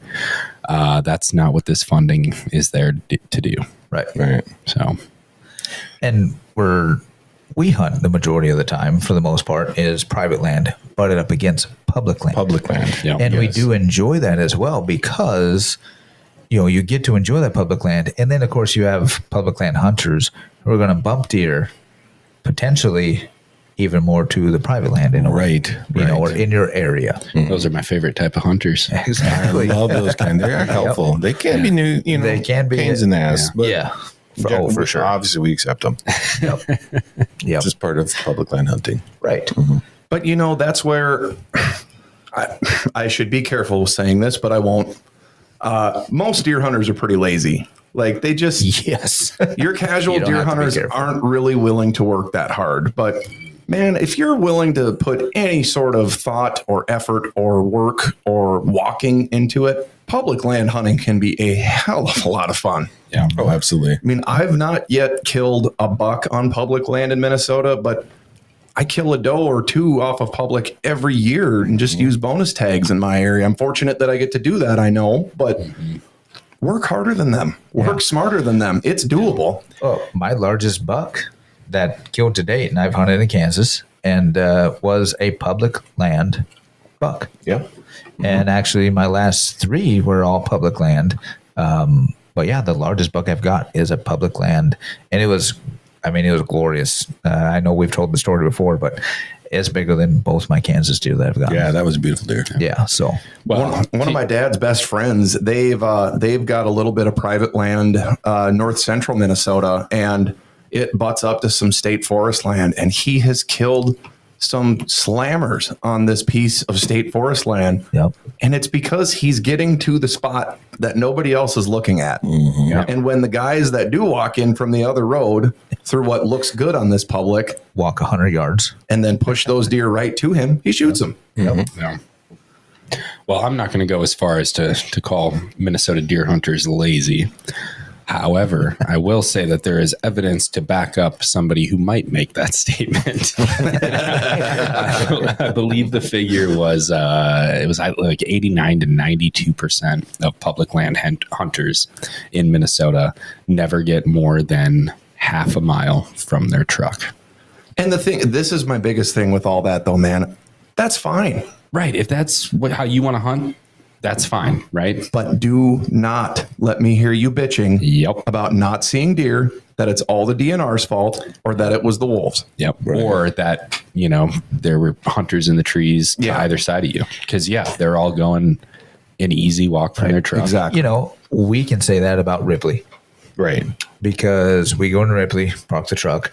that's not what this funding is there to do. Right. Right. So, And we hunt the majority of the time, for the most part, is private land butted up against public land. Public land. yeah. And we do enjoy that as well, because you get to enjoy that public land, and then of course you have public land hunters who are going to bump deer potentially even more to the private land in a way, Right. or in your area. Those are my favorite type of hunters. Exactly. I love those kind. They are helpful. They can be new, They can be pains in the ass. But Yeah. For sure. Obviously, we accept them. Yep. Yep. Just part of public land hunting. Right. But that's where I should be careful with saying this, but I won't. Most deer hunters are pretty lazy. Like, they just, Yes. your casual You don't deer have to be hunters careful. aren't really willing to work that hard. But man, if you're willing to put any sort of thought or effort or work or walking into it, public land hunting can be a hell of a lot of fun. Yeah. Oh, absolutely. I mean, I've not yet killed a buck on public land in Minnesota, but I kill a doe or two off of public every year and just use bonus tags in my area. I'm fortunate that I get to do that, I know, but work harder than them, work smarter than them. It's doable. Oh, my largest buck that killed to date, and I've hunted in Kansas, and was a public land buck. Yeah. And actually, my last three were all public land. But yeah, the largest buck I've got is a public land, and it was glorious. I know we've told the story before, but it's bigger than both my Kansas deer that I've got. Yeah, that was a beautiful deer. Yeah. So One of my dad's best friends, they've got a little bit of private land, north central Minnesota, and it butts up to some state forest land, and he has killed some slammers on this piece of state forest land. Yep. And it's because he's getting to the spot that nobody else is looking at. And when the guys that do walk in from the other road through what looks good on this public walk 100 yards. and then push those deer right to him, he shoots them. Yeah. Well, I'm not going to go as far as to call Minnesota deer hunters lazy. However, I will say that there is evidence to back up somebody who might make that statement. I believe the figure was it was like 89 to 92% of public land hunters in Minnesota never get more than half a mile from their truck. And this is my biggest thing with all that, though, man. That's fine. Right. If that's how you want to hunt, that's fine, right? But do not let me hear you bitching Yep. about not seeing deer, that it's all the DNR's fault, or that it was the wolves. Yep. Right. Or that, there were hunters in the trees to either side of you. Because, they're all going an easy walk from their truck. Exactly. We can say that about Ripley. Right. Because we go into Ripley, park the truck.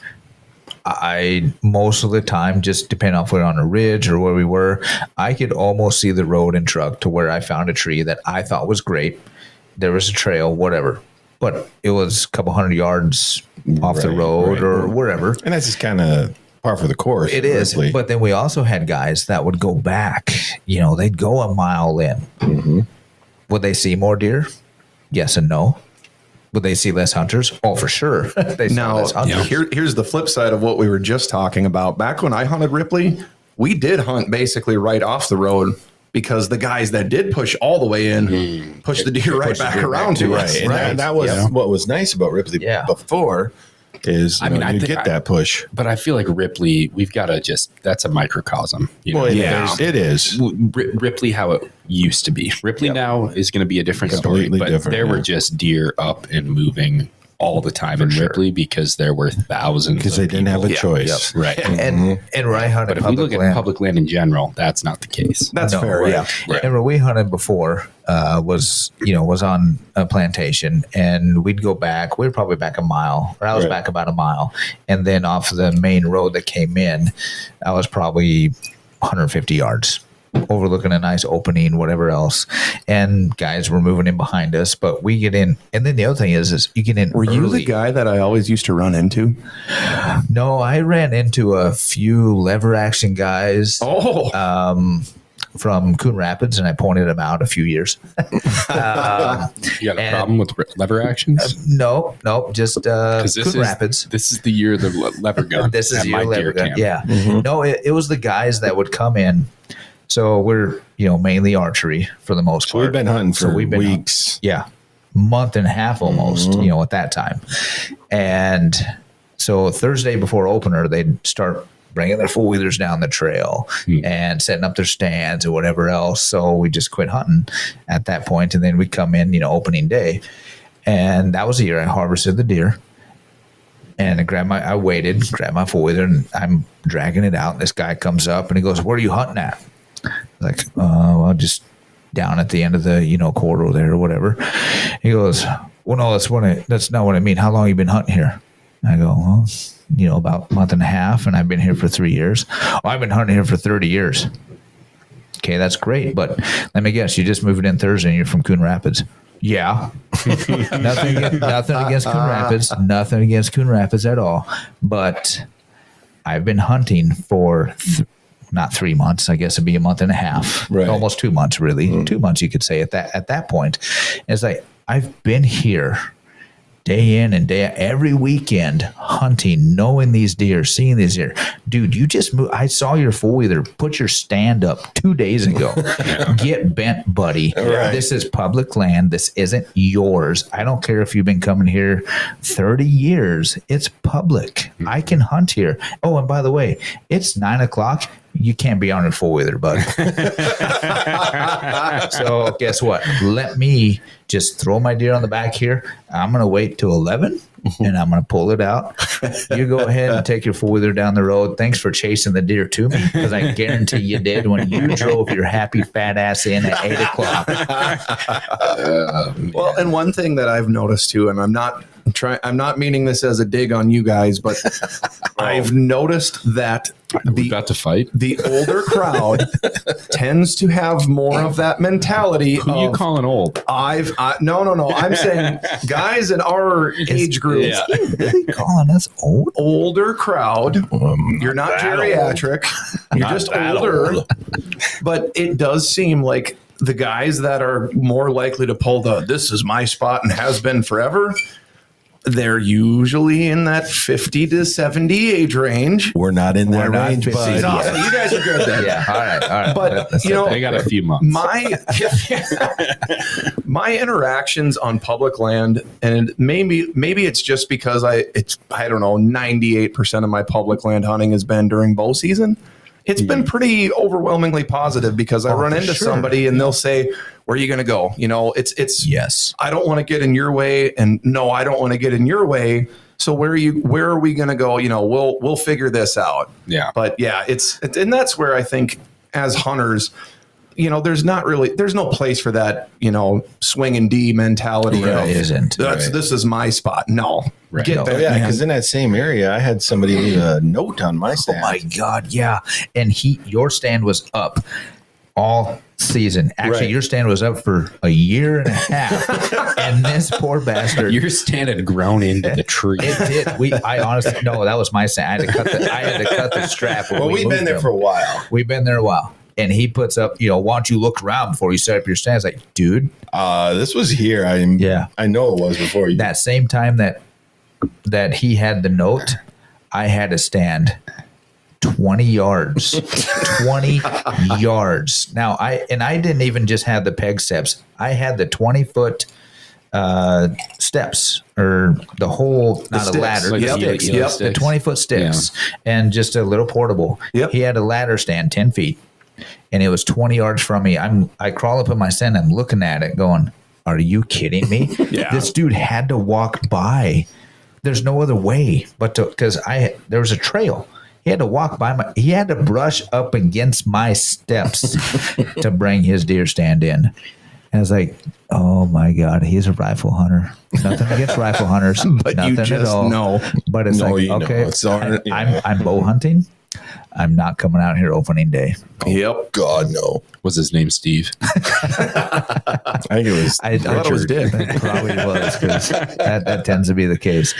I most of the time, just depending on if we're on a ridge or where we were, I could almost see the road and truck to where I found a tree that I thought was great. There was a trail, whatever, but it was a couple hundred yards off the road or wherever. And that's just kind of par for the course. It is. Ripley. But then we also had guys that would go back. They'd go a mile in. Mm-hmm. Would they see more deer? Yes and no. Would they see less hunters? Oh, for sure. They saw less hunters. Here's the flip side of what we were just talking about. Back when I hunted Ripley, we did hunt basically right off the road because the guys that did push all the way in pushed the deer right back around to us. Right. And that was what was nice about Ripley before is you get that push. But I feel like Ripley, we've got to that's a microcosm. It is. Ripley, how it used to be. Ripley now is going to be a different story. But there were just deer up and moving all the time in Ripley because there were thousands because they didn't have a choice. Right. And where I hunted but if we look at public land in general, that's not the case. That's fair. Right. Right. And where we hunted before was on a plantation, and we'd go back. We were probably back a mile, or I was back about a mile. And then off the main road that came in, I was probably 150 yards. Overlooking a nice opening, whatever else, and guys were moving in behind us. But we get in, and then the other thing is you get in. Were early. you the guy that I always used to run into? No, I ran into a few lever action guys. From Coon Rapids, and I pointed them out a few years. You got a problem with lever actions? No, just Coon Rapids. This is the year of the lever gun. This is the year of lever gun. Camp. Yeah. Mm-hmm. No, it was the guys that would come in. So we're, mainly archery for the most part. We've been hunting for weeks. Month and a half almost, at that time. And so Thursday before opener, they'd start bringing their four-wheelers down the trail and setting up their stands or whatever else. So we just quit hunting at that point, and then we come in, opening day. And that was the year I harvested the deer. And I waited, grabbed my four-wheeler, and I'm dragging it out. And this guy comes up, and he goes, "Where are you hunting at?" Like, well, just down at the end of the, corridor there or whatever. He goes, "Well, no, that's not what I mean. How long have you been hunting here?" I go, "Well, about a month and a half, and I've been here for 3 years." "Oh, I've been hunting here for 30 years. "Okay, that's great, but let me guess, you just moved in Thursday and you're from Coon Rapids." "Yeah." Nothing against Coon Rapids. Nothing against Coon Rapids at all. But I've been hunting for not 3 months. I guess it'd be a month and a half. Right. Almost 2 months, really. 2 months, you could say at that point. And it's like, I've been here day in and day out, every weekend, hunting, knowing these deer, seeing these deer. Dude, you just moved. I saw your four-wheeler. Put your stand up 2 days ago. Get bent, buddy. Right. This is public land. This isn't yours. I don't care if you've been coming here 30 years. It's public. I can hunt here. Oh, and by the way, it's 9 o'clock. You can't be on your four-wheeler, bud. So guess what? Let me just throw my deer on the back here. I'm going to wait till 11, and I'm going to pull it out. You go ahead and take your four-wheeler down the road. Thanks for chasing the deer to me, because I guarantee you did when you drove your happy fat ass in at 8 o'clock. Well, and one thing that I've noticed too, and I'm not I'm not meaning this as a dig on you guys, but I've noticed that Are we about to fight? the older crowd tends to have more of that mentality. Who you calling old? No. I'm saying guys in our age group, Yeah. Really calling us old? older crowd. You're not geriatric. You're just older. But it does seem like the guys that are more likely to pull this is my spot and has been forever, they're usually in that 50 to 70 age range. We're not in that not range, 50. bud. Awesome. You guys are good then. Yeah. All right. But That's you know, They got a few months. my interactions on public land, and maybe it's just because I don't know, 98% of my public land hunting has been during bow season. It's been pretty overwhelmingly positive because I run into somebody and they'll say, "Where are you going to go?" You know, it's yes. I don't want to get in your way, and no, I don't want to get in your way. So where are we going to go? You know, we'll figure this out. Yeah. But yeah, and that's where I think as hunters, you know, there's no place for that, you know, swing and D mentality. There of, isn't. This is my spot. No, Right. get No. that. Oh, yeah, man. because in that same area, I had somebody leave a note on my Oh stand. my God. Yeah. And your stand was up all season. Actually, Right. your stand was up for a year and a half. And this poor bastard. Your stand had grown into the tree. It did. I honestly, no, that was my stand. I had to cut the strap. When Well, we we've been moved there him. for a while. We've been there a while. And he puts up, you know, why don't you look around before you set up your stand? It's like, dude, This was here. Yeah. I know it was before you. that same time that he had the note, I had to stand 20 yards. 20 yards. Now I didn't even just have the peg steps. I had the 20-foot steps, or the whole, not a sticks. ladder, Like the the sticks. Hilo Yep, the sticks. 20-foot sticks, and just a little portable. Yep. He had a ladder stand 10 feet, and it was 20 yards from me. I crawl up in my stand. I'm looking at it, going, "Are you kidding me?" Yeah. This dude had to walk by. There's no other way but to, because there was a trail. He had to walk by he had to brush up against my steps to bring his deer stand in. And I was like, oh my God, he's a rifle hunter. Nothing against rifle hunters, But nothing you just at all. know. But it's No, like, you know. okay, It's all right, yeah. I'm bow hunting. I'm not coming out here opening day. Yep. God, no. Was his name Steve? I think it was. I thought it was Richard. Dick. It probably was, because that tends to be the case.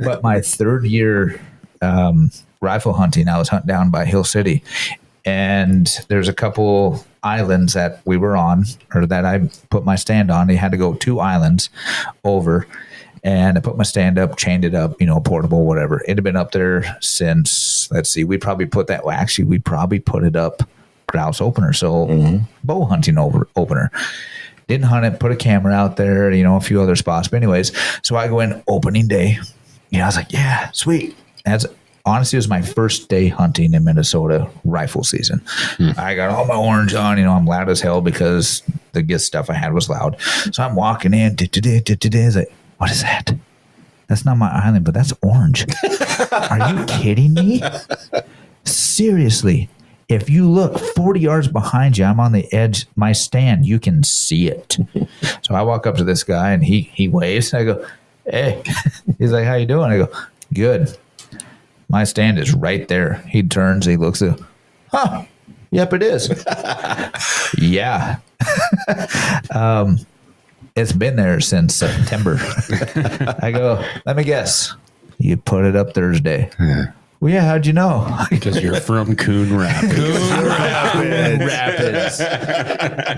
But my third year rifle hunting, I was hunting down by Hill City, and there's a couple islands that we were on, or that I put my stand on. They had to go 2 islands over, and I put my stand up, chained it up, you know, portable, whatever. It had been up there since, let's see, we probably put it up grouse opener, so bow hunting opener. Didn't hunt it, put a camera out there, you know, a few other spots. But anyways, so I go in opening day. You know, I was like, yeah, sweet. Honestly, it was my first day hunting in Minnesota rifle season. I got all my orange on, you know, I'm loud as hell because the gift stuff I had was loud. So I'm walking in, it's like, what is that? That's not my island, but that's orange. Are you kidding me? Seriously. If you look 40 yards behind you, I'm on the edge, my stand, you can see it. So I walk up to this guy and he waves. I go, hey. He's like, how you doing? I go, good. My stand is right there. He turns, he looks at, huh, yep, it is. Yeah. It's been there since September. I go, let me guess. You put it up Thursday. Well, yeah, how'd you know? Because you're from Coon Rapids. Rapids.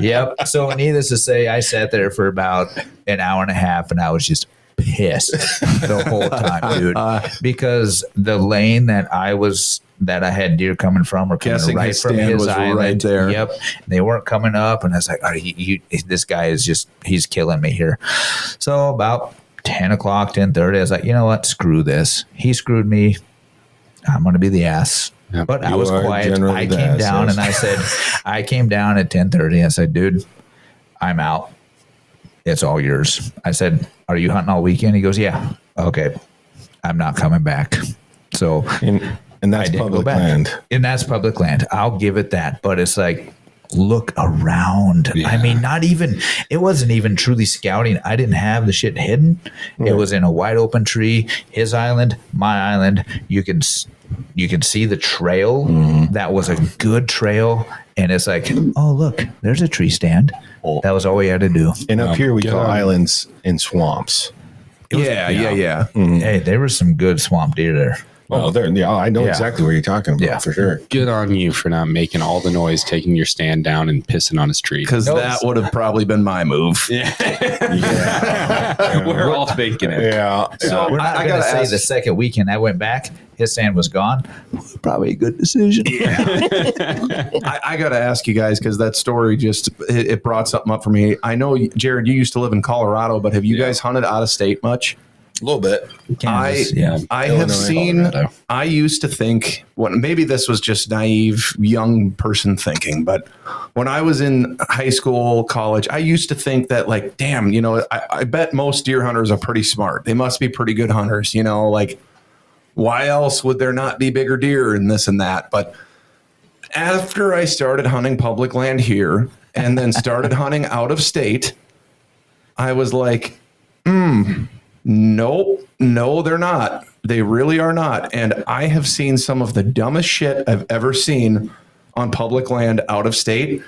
Yep. So needless to say, I sat there for about an hour and a half, and I was just pissed the whole time, dude, because the lane that I had deer coming from were coming Guessing right his from stand his was island. right there. Yep. They weren't coming up, and I was like, oh, this guy is he's killing me here. So about 10 o'clock, 10:30, I was like, you know what? Screw this. He screwed me. I'm going to be the ass. Yep. But I You was are quiet. generally I the came ass, down yes. and I said, I came down at 10:30. I said, dude, I'm out. It's all yours. I said, are you hunting all weekend? He goes, yeah. Okay. I'm not coming back. So And that's I didn't go public back. land. And that's public land. I'll give it that. But it's like, look around. Yeah. I mean, it wasn't even truly scouting. I didn't have the shit hidden. It was in a wide open tree, his island, my island. You can see the trail. That was a good trail. And it's like, oh, look, there's a tree stand. That was all we had to do. And up here we good call on you. islands and swamps. Yeah. Hey, there was some good swamp deer there. Oh, there. Yeah, I know exactly what you're talking about. Yeah. For sure. Good on you for not making all the noise, taking your stand down, and pissing on his tree. Because that would have probably been my move. We're all thinking it. Yeah. So We're not I going to gotta say ask, the second weekend I went back, his stand was gone. Probably a good decision. I got to ask you guys because that story just it brought something up for me. I know, Jared, you used to live in Colorado, but have you guys hunted out of state much? A little bit. Kansas, I Illinois, have seen. Colorado. I used to think, maybe this was just naive young person thinking, but when I was in high school, college, I used to think that, like, damn, I bet most deer hunters are pretty smart. They must be pretty good hunters, like, why else would there not be bigger deer and this and that? But after I started hunting public land here and then started hunting out of state, I was like, nope, no, they're not. They really are not. And I have seen some of the dumbest shit I've ever seen on public land out of state.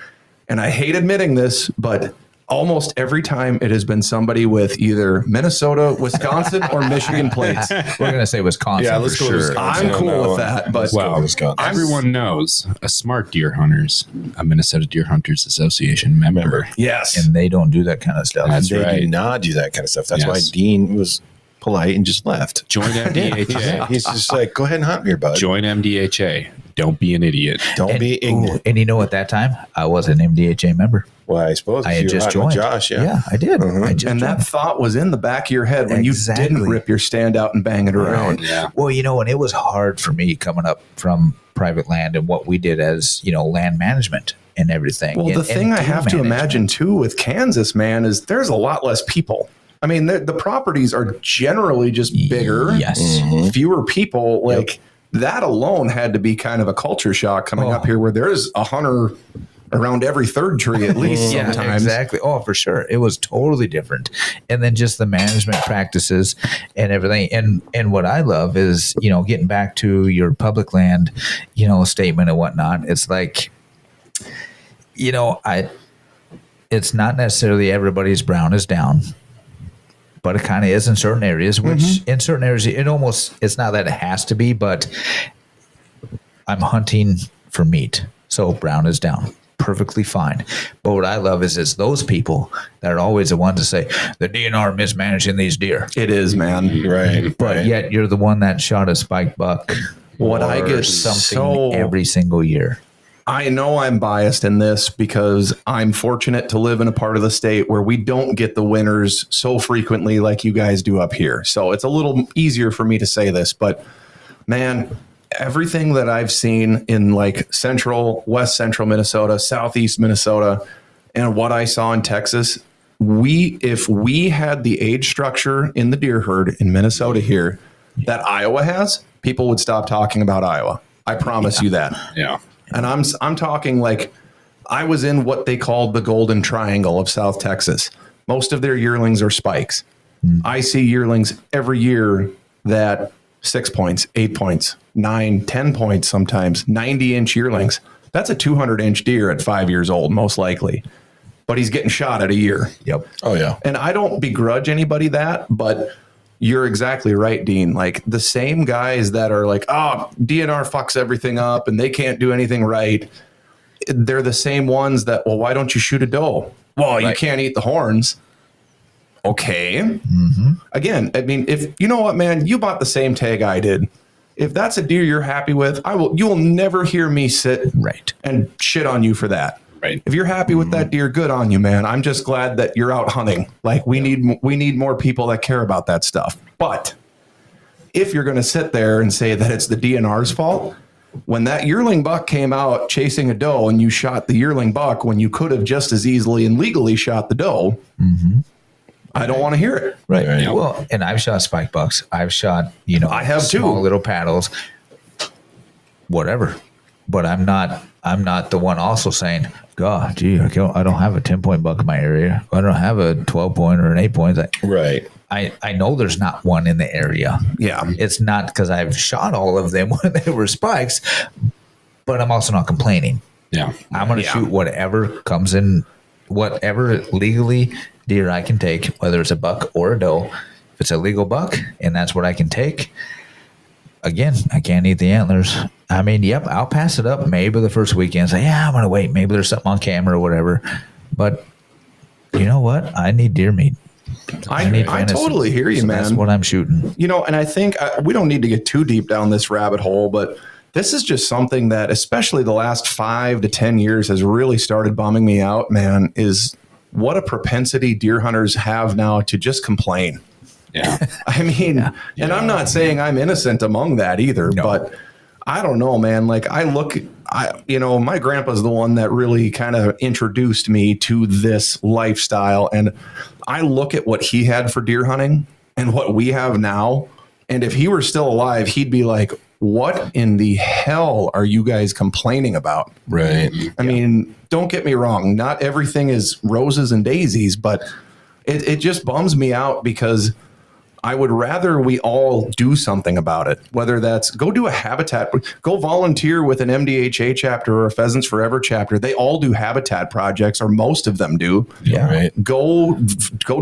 And I hate admitting this, but almost every time it has been somebody with either Minnesota, Wisconsin, or Michigan plates. We're going to say Wisconsin. Yeah, let's for go sure. Wisconsin. I'm cool with that, but Well, Wisconsin. everyone knows a smart deer hunter's a Minnesota Deer Hunters Association member. yes. And they don't do that kind of stuff. That's They right. do not do that kind of stuff. That's why Yes. Dean was polite and just left. Join MDHA. He's just like, go ahead and hunt me, bud. Join MDHA. Don't be an idiot. Don't be ignorant. And at that time, I was an MDHA member. Well, I suppose I if had you just hunting with joined. Josh. Yeah. I did. I just And that joined. thought was in the back of your head when Exactly. you didn't rip your stand out and bang it around. Yeah. Well, and it was hard for me coming up from private land and what we did as, land management and everything. Well, and, the thing and I deer have to management. imagine too with Kansas, man, is there's a lot less people. I mean, the properties are generally just bigger, Yes. fewer people. Like that alone had to be kind of a culture shock coming up here where there's a hunter around every third tree at least Yeah, sometimes. exactly. Oh, for sure. It was totally different. And then just the management practices and everything. And what I love is, getting back to your public land, statement and whatnot. It's like, it's not necessarily everybody's brown is down, but it kind of is in certain areas, which in certain areas, it's not that it has to be, but I'm hunting for meat. So brown is down. Perfectly fine. But what I love is it's those people that are always the ones to say, the DNR mismanaging these deer. It is, man. Right. But yet you're the one that shot a spike buck. What I or get something every single year. I know I'm biased in this because I'm fortunate to live in a part of the state where we don't get the winners so frequently like you guys do up here. So it's a little easier for me to say this, but man, everything that I've seen in like west central Minnesota, southeast Minnesota, and what I saw in Texas, if we had the age structure in the deer herd in Minnesota here that Iowa has, people would stop talking about Iowa. I promise you that. Yeah. And I'm talking like I was in what they called the golden triangle of South Texas. Most of their yearlings are spikes. I see yearlings every year that 6 points, 8 points, 9, 10 points sometimes, 90-inch yearlings. That's a 200-inch deer at 5 years old, most likely. But he's getting shot at a year. Yep. Oh, yeah. And I don't begrudge anybody that, but you're exactly right, Dean. Like the same guys that are like, DNR fucks everything up and they can't do anything right. They're the same ones that, well, why don't you shoot a doe? Well, you can't eat the horns. Okay. Again, I mean, if you know what, man, you bought the same tag I did. If that's a deer you're happy with, you will never hear me sit Right. and shit on you for that. Right. If you're happy with that deer, good on you, man. I'm just glad that you're out hunting. Like we need more people that care about that stuff. But if you're going to sit there and say that it's the DNR's fault, when that yearling buck came out chasing a doe and you shot the yearling buck when you could have just as easily and legally shot the doe, I don't want to hear it. Right. Right. Well, and I've shot spike bucks. I've shot, I have too. small little paddles, whatever. but I'm not the one also saying, God, gee, I don't have a 10-point buck in my area. I don't have a 12-point or an 8-point. Right. I know there's not one in the area. Yeah. It's not because I've shot all of them when they were spikes, but I'm also not complaining. Yeah. I'm going to shoot whatever comes in, whatever legally deer I can take, whether it's a buck or a doe. If it's a legal buck and that's what I can take, again, I can't eat the antlers. I mean, yep, I'll pass it up maybe the first weekend. Say, yeah, I'm going to wait. Maybe there's something on camera or whatever. But you know what? I need deer meat. I totally hear you, man. That's what I'm shooting. You know, and I think we don't need to get too deep down this rabbit hole, but this is just something that, especially the last 5 to 10 years, has really started bumming me out, man, is what a propensity deer hunters have now to just complain. Yeah. I mean, and I'm not saying I'm innocent among that either, but I don't know, man. Like my grandpa's the one that really kind of introduced me to this lifestyle. And I look at what he had for deer hunting and what we have now. And if he were still alive, he'd be like, what in the hell are you guys complaining about? Right. I mean, don't get me wrong. Not everything is roses and daisies, but it just bums me out because I would rather we all do something about it, whether that's go do a habitat, go volunteer with an MDHA chapter or a Pheasants Forever chapter. They all do habitat projects, or most of them do. Yeah. Right. Go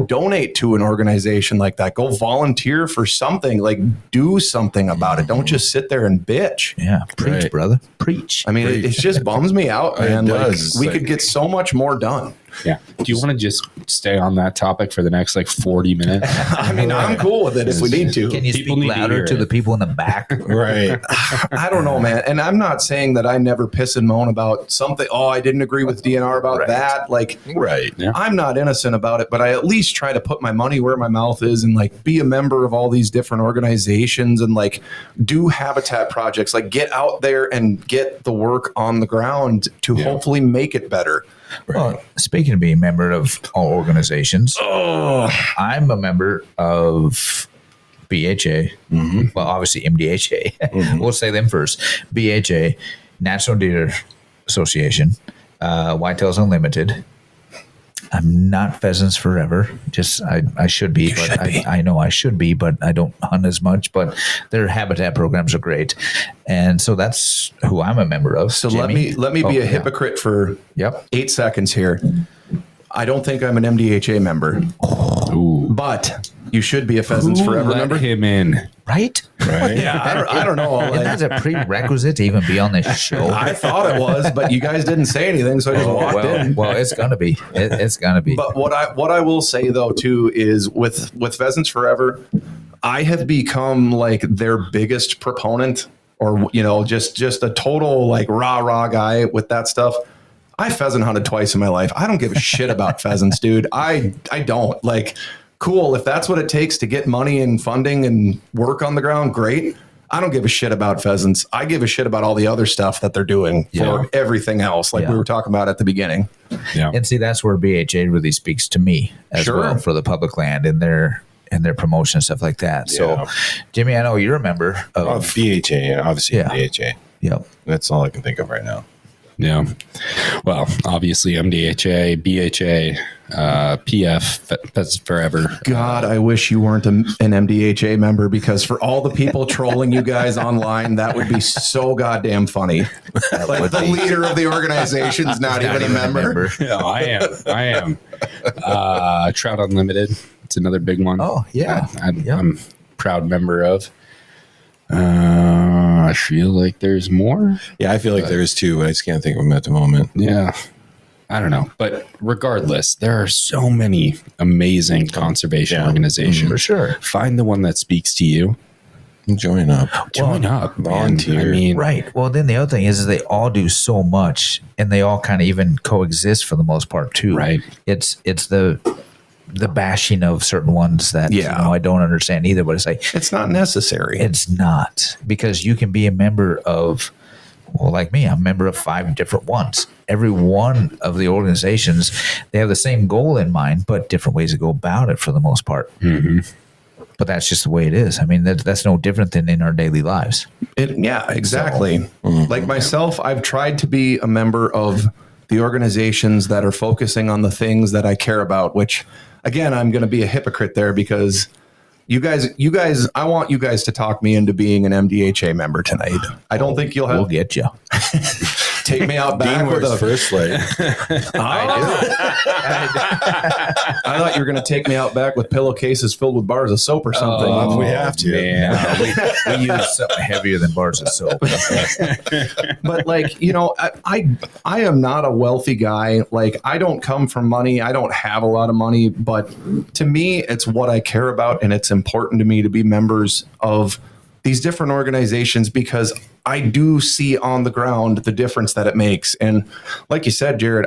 donate to an organization like that. Go volunteer for something, like do something about it. Don't just sit there and bitch. Yeah. Preach, brother. Preach. I mean, it just bums me out, man. does. We could get so much more done. Yeah. Do you want to just stay on that topic for the next 40 minutes? I mean, I'm cool with it if we need to. Can you People speak need to louder hear to it. the people in the back? Right. I don't know, man. And I'm not saying that I never piss and moan about something. Oh, I didn't agree with DNR about that. Like, Right. Yeah. I'm not innocent about it, but I at least try to put my money where my mouth is and be a member of all these different organizations and do habitat projects, get out there and get the work on the ground to hopefully make it better. Well, speaking of being a member of all organizations, I'm a member of BHA. Well, obviously MDHA. We'll say them first. BHA, National Deer Association, Whitetails Unlimited. I'm not Pheasants Forever. Just I should be, but I know I should be, but I don't hunt as much. But their habitat programs are great, and so that's who I'm a member of. So Jimmy. let me be a hypocrite for 8 seconds here. I don't think I'm an MDHA member, but you should be a Pheasants Forever member. Let him in. Right? Right. Yeah, I don't know. And that's a prerequisite to even be on this show. I thought it was, but you guys didn't say anything, so I just walked in. Well, it's gonna be. It's gonna be. But what I will say though too is with Pheasants Forever, I have become their biggest proponent, or just a total rah guy with that stuff. I pheasant hunted twice in my life. I don't give a shit about pheasants, dude. I don't cool. If that's what it takes to get money and funding and work on the ground, great. I don't give a shit about pheasants. I give a shit about all the other stuff that they're doing for everything else, we were talking about at the beginning. Yeah. And see, that's where BHA really speaks to me as well for the public land and their promotion and stuff like that. So, Jimmy, I know you're a member of BHA, obviously MDHA. Yep. That's all I can think of right now. Yeah. Well, obviously MDHA, BHA, PF, Pheasants Forever. God, I wish you weren't an MDHA member, because for all the people trolling you guys online, that would be so goddamn funny. The leader of the organization's not even a member. Yeah, I am. Trout Unlimited. It's another big one. Oh, yeah. I'm proud member of. I feel like there's more. Yeah, I feel like there is too, but I just can't think of them at the moment. Yeah. I don't know. But regardless, there are so many amazing conservation organizations. For sure. Find the one that speaks to you. Join up. Join up. Volunteer. Man. I mean, Right. Well, then the other thing is they all do so much, and they all kind of even coexist for the most part too. Right. It's the bashing of certain ones that I don't understand either. But It's not necessary. it's not, because you can be a member of. Well, like me, I'm a member of 5 different ones. Every one of the organizations, they have the same goal in mind, but different ways to go about it for the most part. but that's just the way it is. I mean, that's no different than in our daily lives. Yeah, exactly. Like myself, I've tried to be a member of the organizations that are focusing on the things that I care about, which again, I'm going to be a hypocrite there because you guys, I want you guys to talk me into being an MDHA member tonight. I don't think you'll have. We'll get you. Take me out back with a first light. I thought you were going to take me out back with pillowcases filled with bars of soap or something. We have to. We use something heavier than bars of soap. But like, you know, I am not a wealthy guy. Like, I don't come from money. I don't have a lot of money, but to me, it's what I care about. And it's important to me to be members of these different organizations because I do see on the ground the difference that it makes. And like you said, Jared,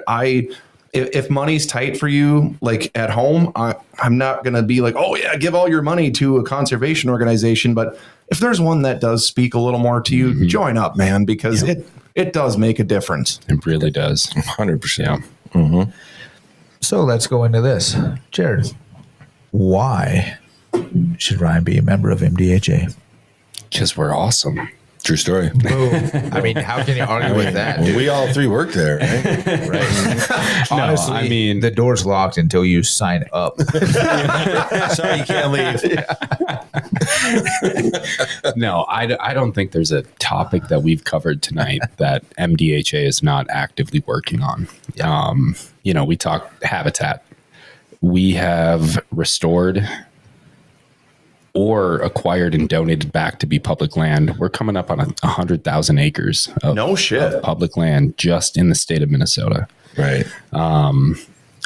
if money's tight for you, like at home, I'm not going to be like, oh yeah, give all your money to a conservation organization. But if there's one that does speak a little more to you, join up, man, because it does make a difference. It really does. 100%. Yeah. So let's go into this. Jared, why should Ryan be a member of MDHA? Because we're awesome. True story. I mean, how can you argue with that? Well, Dude? we all three work there, right? Right. Honestly, I mean, the door's locked until you sign up. Sorry, you can't leave. no, I don't think there's a topic that we've covered tonight that MDHA is not actively working on. You know, we talked habitat. We have restored or acquired and donated back to be public land. We're coming up on 100,000 acres of, of public land just in the state of Minnesota. Right.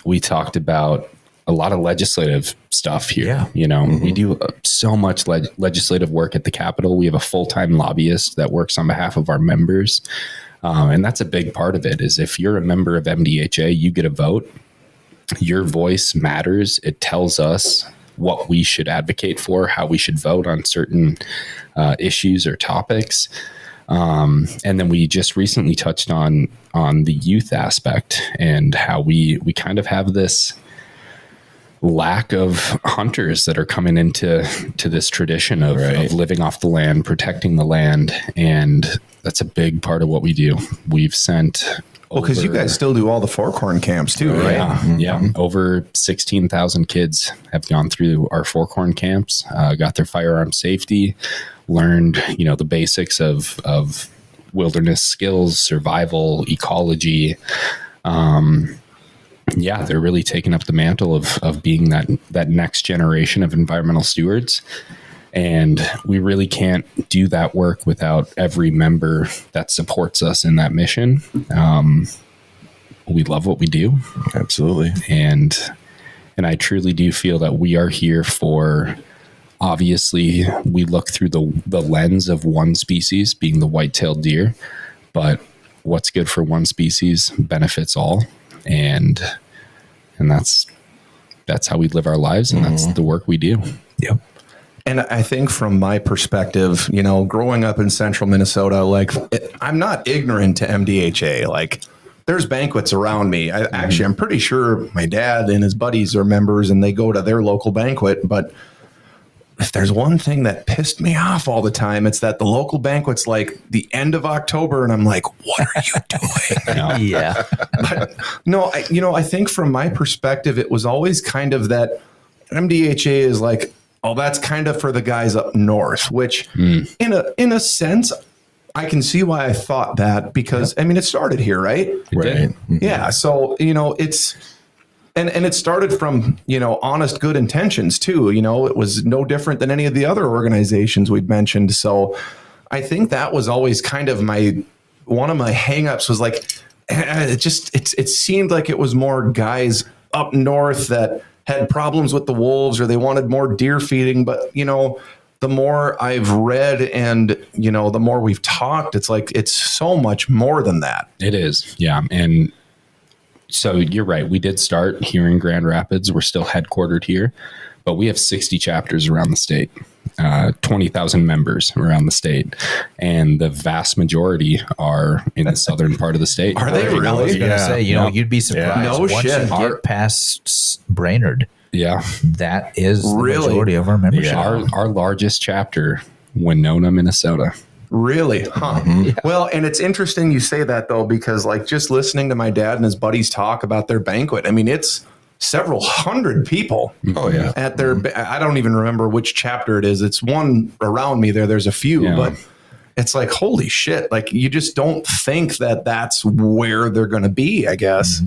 We talked about a lot of legislative stuff here. Yeah. You know, we do so much legislative work at the Capitol. We have a full-time lobbyist that works on behalf of our members. And that's a big part of it is if you're a member of MDHA, you get a vote. Your voice matters. It tells us what we should advocate for, how we should vote on certain issues or topics. And then we just recently touched on the youth aspect and how we kind of have this lack of hunters that are coming into this tradition of living off the land, protecting the land. And that's a big part of what we do. We've sent because you guys still do all the four-corn camps too, right? Yeah. Over 16,000 kids have gone through our four-corn camps, got their firearm safety, learned, you know, the basics of wilderness skills, survival, ecology. They're really taking up the mantle of being that next generation of environmental stewards. And we really can't do that work without every member that supports us in that mission. We love what we do. Absolutely. And I truly do feel that we are here for, obviously, we look through the lens of one species, being the white-tailed deer, but what's good for one species benefits all. And that's how we live our lives, and that's the work we do. Yep. And I think from my perspective, you know, growing up in central Minnesota, like I'm not ignorant to MDHA. Like there's banquets around me. I'm pretty sure my dad and his buddies are members and they go to their local banquet. But if there's one thing that pissed me off all the time, it's that the local banquet's like the end of October. And I'm like, what are you doing? Yeah. But no, I think from my perspective, it was always kind of that MDHA is like, oh, that's kind of for the guys up north, which in a sense, I can see why I thought that because, I mean, it started here, right? Right. Yeah. So, you know, it's, and it started from, you know, honest, good intentions too. You know, it was no different than any of the other organizations we've mentioned. So I think that was always kind of one of my hangups was like, it seemed like it was more guys up north that had problems with the wolves or they wanted more deer feeding. But, you know, the more I've read and, you know, the more we've talked, it's like, it's so much more than that. It is. Yeah. And so you're right. We did start here in Grand Rapids. We're still headquartered here, but we have 60 chapters around the state, 20,000 members around the state. And the vast majority are in the southern part of the state. Are they really? I was going to say, you know, you'd be surprised. No once shit. you get past Brainerd. Yeah. That is Really? the majority of our membership. Our largest chapter, Winona, Minnesota. Really? Huh. Mm-hmm. Well, and it's interesting you say that though, because like just listening to my dad and his buddies talk about their banquet, I mean, it's several hundred people. Oh yeah. At their, I don't even remember which chapter it is. It's one around me there. There's a few, but it's like, holy shit. Like you just don't think that that's where they're going to be, I guess.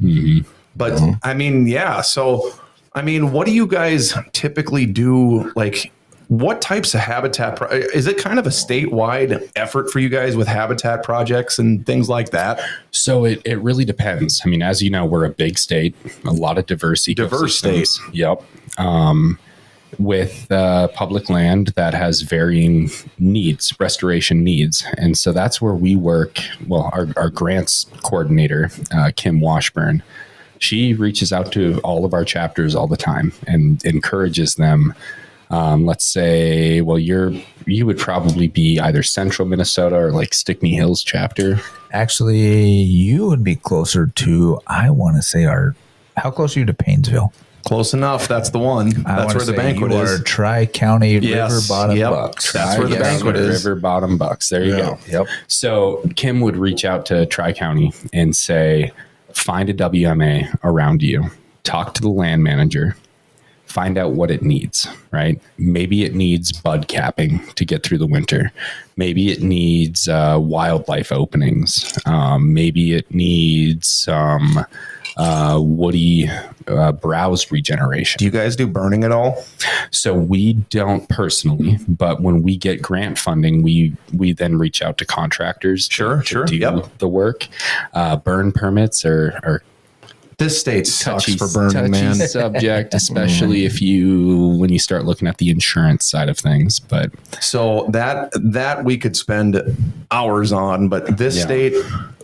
But I mean, yeah. So, I mean, what do you guys typically do? Like, what types of habitat? Is it kind of a statewide effort for you guys with habitat projects and things like that? So it really depends. I mean, as you know, we're a big state, a lot of diverse ecosystems. Yep. With public land that has varying needs, restoration needs. And so that's where we work. Well, our grants coordinator, Kim Washburn, she reaches out to all of our chapters all the time and encourages them. Let's say, well, you would probably be either central Minnesota or like Stickney Hills chapter. Actually, you would be closer to, I want to say, how close are you to Paynesville? Close enough. That's the one. That's where the banquet is. Tri-County Yes. River Bottom Yep. Bucks. That's where the banquet is. River Bottom Bucks. There you go. Yep. So Kim would reach out to Tri-County and say, find a WMA around you, talk to the land manager, find out what it needs, right? Maybe it needs bud capping to get through the winter. Maybe it needs wildlife openings. Maybe it needs some woody browse regeneration. Do you guys do burning at all? So we don't personally, but when we get grant funding, we then reach out to contractors to do the work. Burn permits are This state sucks for burning, man. subject, especially when you start looking at the insurance side of things. But so that we could spend hours on, but this state,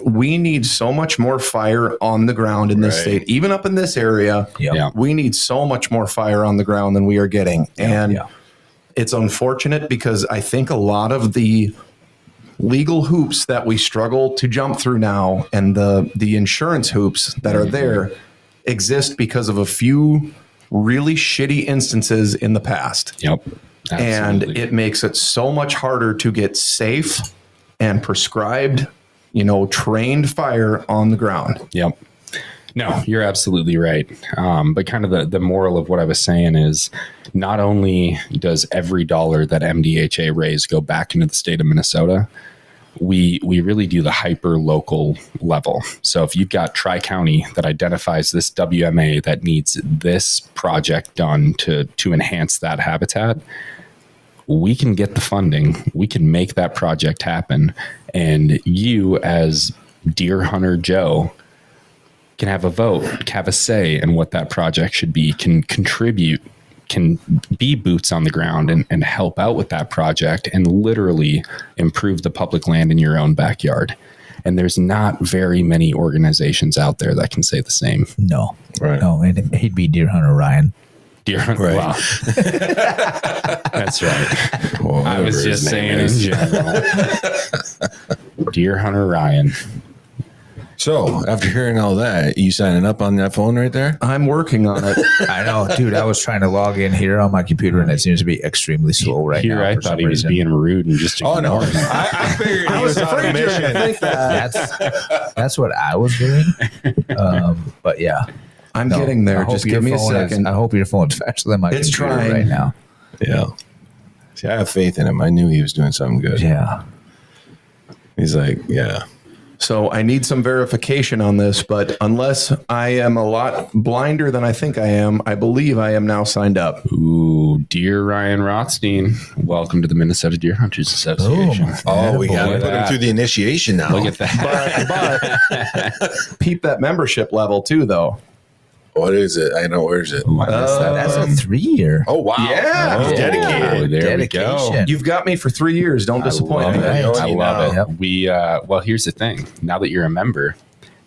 we need so much more fire on the ground in this state, even up in this area. We need so much more fire on the ground than we are getting. And it's unfortunate because I think a lot of the legal hoops that we struggle to jump through now and the insurance hoops that are there exist because of a few really shitty instances in the past. And it makes it so much harder to get safe and prescribed, trained fire on the ground. No, you're absolutely right. But kind of the moral of what I was saying is not only does every dollar that MDHA raise go back into the state of Minnesota, we really do the hyper local level. So if you've got Tri-County that identifies this WMA that needs this project done to enhance that habitat, we can get the funding, we can make that project happen. And you as deer hunter Joe can have a vote, have a say in what that project should be, can contribute, can be boots on the ground and help out with that project and literally improve the public land in your own backyard. And there's not very many organizations out there that can say the same. No, he'd be Deer Hunter Ryan. Deer Hunter, wow. That's right. I was just saying in general. Deer Hunter Ryan. So after hearing all that, you signing up on that phone right there? I'm working on it. I know, dude. I was trying to log in here on my computer, and it seems to be extremely slow right now. I thought he was being rude and just no. I figured he was on a mission. That's what I was doing. But yeah, I'm getting there. Just give me a second. I hope your phone's faster than my computer trying right now. Yeah. See, I have faith in him. I knew he was doing something good. Yeah. He's like, yeah. So I need some verification on this, but unless I am a lot blinder than I think I am, I believe I am now signed up. Ooh, Dear Ryan Rothstein, welcome to the Minnesota Deer Hunters Association. We got to put him through the initiation now. Look at that. But peep that membership level too, though. What is it? I know. Where is it? That's a 3-year. Oh, wow. Yeah. He's dedicated. There we go. You've got me for 3 years. Don't disappoint me. I love it. Yep. Well, here's the thing. Now that you're a member,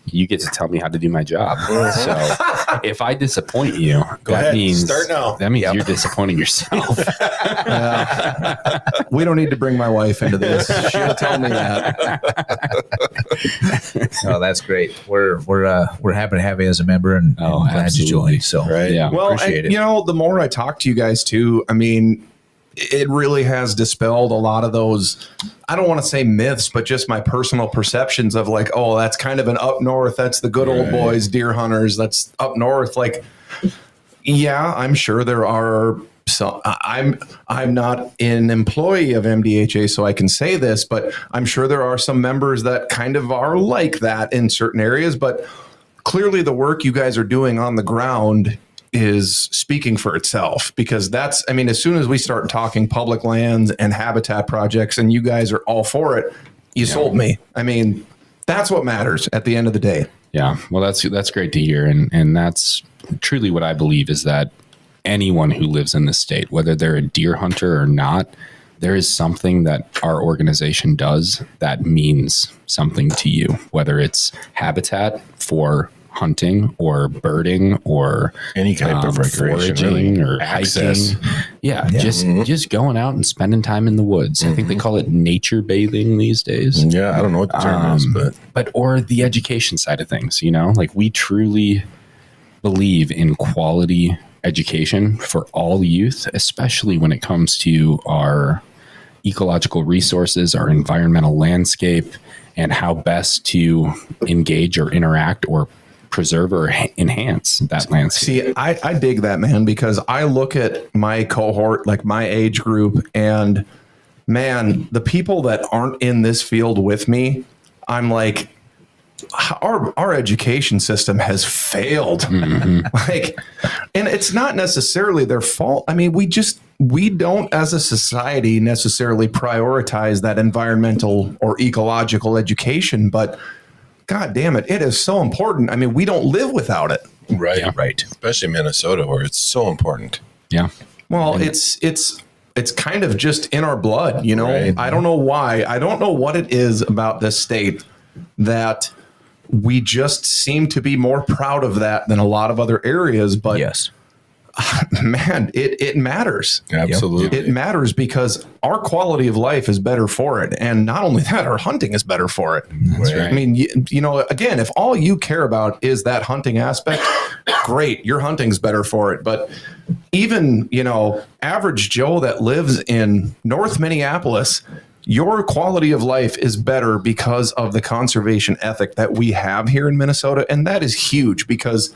you get to tell me how to do my job. So if I disappoint you, that means you're disappointing yourself. We don't need to bring my wife into this. She'll tell me that. Oh, that's great. We're happy to have you as a member, and glad you joined. So, Right. Yeah. Well, appreciate it. you know, the more I talk to you guys too, I mean, it really has dispelled a lot of those, I don't want to say myths, but just my personal perceptions of like, oh, that's kind of an up north. That's the good old boys, deer hunters. That's up north. Like, yeah, I'm sure there are some. I'm not an employee of MDHA, so I can say this, but I'm sure there are some members that kind of are like that in certain areas. But clearly, the work you guys are doing on the ground is speaking for itself, because that's, I mean, as soon as we start talking public lands and habitat projects and you guys are all for it, you sold me. I mean, that's what matters at the end of the day. Yeah. Well, that's great to hear. And that's truly what I believe, is that anyone who lives in the state, whether they're a deer hunter or not, there is something that our organization does that means something to you, whether it's habitat for hunting or birding or Any kind of recreation, foraging really. or Access. hiking. Yeah, just going out and spending time in the woods. I think they call it nature bathing these days. Yeah, I don't know what the term is, But or the education side of things, you know, like we truly believe in quality education for all youth, especially when it comes to our ecological resources, our environmental landscape, and how best to engage or interact or preserve or enhance that landscape. See, I dig that, man, because I look at my cohort, like my age group, and man, the people that aren't in this field with me, I'm like, our education system has failed. Like, and it's not necessarily their fault. I mean, we don't as a society necessarily prioritize that environmental or ecological education, but God damn it, it is so important. I mean, we don't live without it. right, right. Especially Minnesota, where it's so important. Yeah. Well, it's kind of just in our blood, you know. Right. I don't know why. I don't know what it is about this state that we just seem to be more proud of that than a lot of other areas. But Yes. man, it matters. Absolutely. It matters because our quality of life is better for it. And not only that, our hunting is better for it. That's right. I mean, you know, again, if all you care about is that hunting aspect, great, your hunting's better for it. But even, you know, average Joe that lives in North Minneapolis, your quality of life is better because of the conservation ethic that we have here in Minnesota. And that is huge, because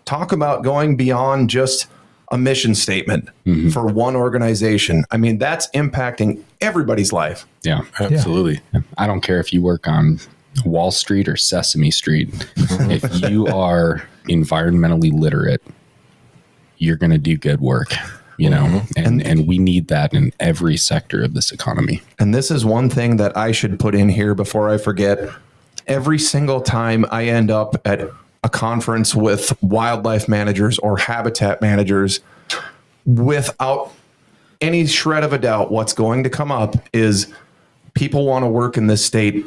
talk about going beyond just a mission statement for one organization. I mean, that's impacting everybody's life. Yeah. Absolutely. I don't care if you work on Wall Street or Sesame Street. If you are environmentally literate, you're going to do good work, you know, and we need that in every sector of this economy. And this is one thing that I should put in here before I forget. Every single time I end up at a conference with wildlife managers or habitat managers, without any shred of a doubt, what's going to come up is people want to work in this state,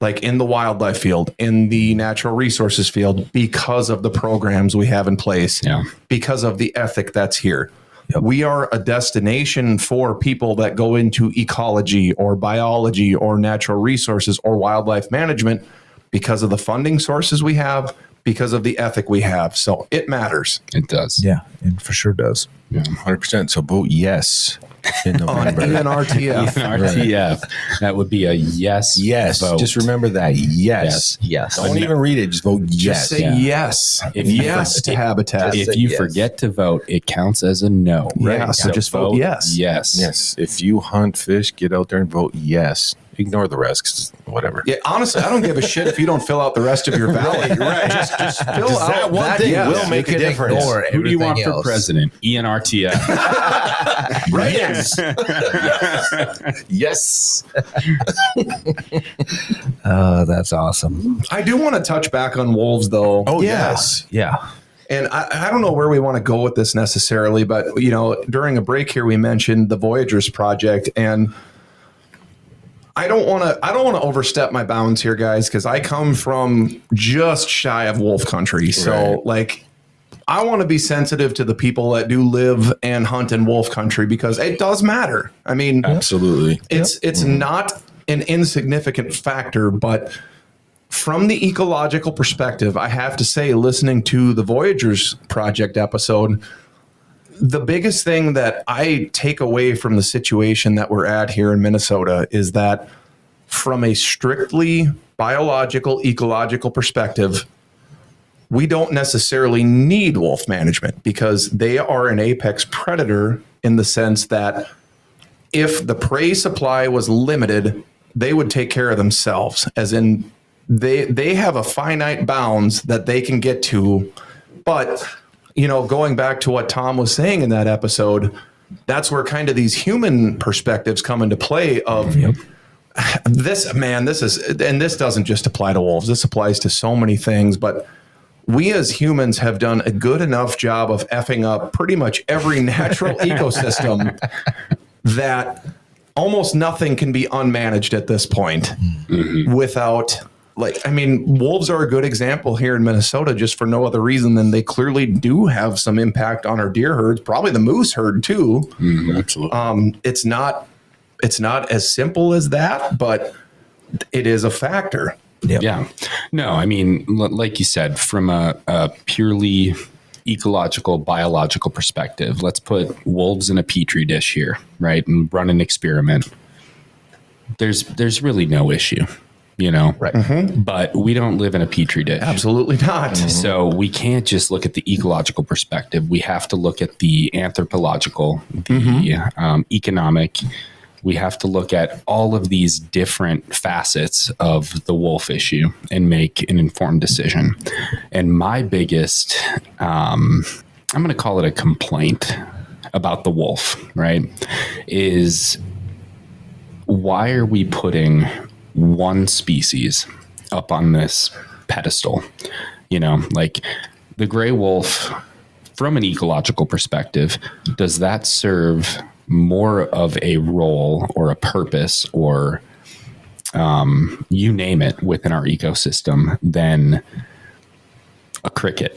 like in the wildlife field, in the natural resources field, because of the programs we have in place, because of the ethic that's here. Yep. We are a destination for people that go into ecology or biology or natural resources or wildlife management because of the funding sources we have, because of the ethic we have. So it matters. It does. Yeah, it for sure does. 100%. So vote yes in On November. ENRTF. RTF. That would be a yes. Yes. vote. Just remember that. Yes. Yes. Don't even read it. Just vote yes. Just say yes. If you yes to habitat. just If say you yes. forget to vote, it counts as a no. Yeah, so just vote yes. Yes. Yes. If you hunt fish, get out there and vote yes. Ignore the rest, 'cause whatever. Yeah, honestly, I don't give a shit if you don't fill out the rest of your ballot. Right. Just fill Just out that one that thing yes. will make You a can difference. ignore Who do you want everything for else. president? ENRTF. Right. Yes. That's awesome. I do want to touch back on wolves, though. Oh, yes. Yeah. And I don't know where we want to go with this necessarily, but you know, during a break here, we mentioned the Voyagers Project, and I don't want to overstep my bounds here, guys, because I come from just shy of wolf country. So, Right. like, I want to be sensitive to the people that do live and hunt in wolf country, because it does matter. I mean, Absolutely. it's not an insignificant factor, but from the ecological perspective, I have to say, listening to the Voyagers Project episode, the biggest thing that I take away from the situation that we're at here in Minnesota is that from a strictly biological, ecological perspective, we don't necessarily need wolf management because they are an apex predator in the sense that if the prey supply was limited, they would take care of themselves, as in they have a finite bounds that they can get to. But, going back to what Tom was saying in that episode, that's where kind of these human perspectives come into play of this is, and this doesn't just apply to wolves. This applies to so many things, but we as humans have done a good enough job of effing up pretty much every natural ecosystem that almost nothing can be unmanaged at this point without, wolves are a good example here in Minnesota just for no other reason than they clearly do have some impact on our deer herds, probably the moose herd too. Absolutely. It's not as simple as that, but it is a factor. Yep. Yeah. No, I mean, like you said, from a purely ecological, biological perspective, let's put wolves in a petri dish here, right? And run an experiment. There's really no issue, Right. but we don't live in a petri dish. Absolutely not. So we can't just look at the ecological perspective. We have to look at the anthropological, the economic. We have to look at all of these different facets of the wolf issue and make an informed decision. And my biggest, I'm going to call it a complaint about the wolf, right, is why are we putting one species up on this pedestal? Like the gray wolf, from an ecological perspective, does that serve more of a role or a purpose or you name it within our ecosystem than a cricket?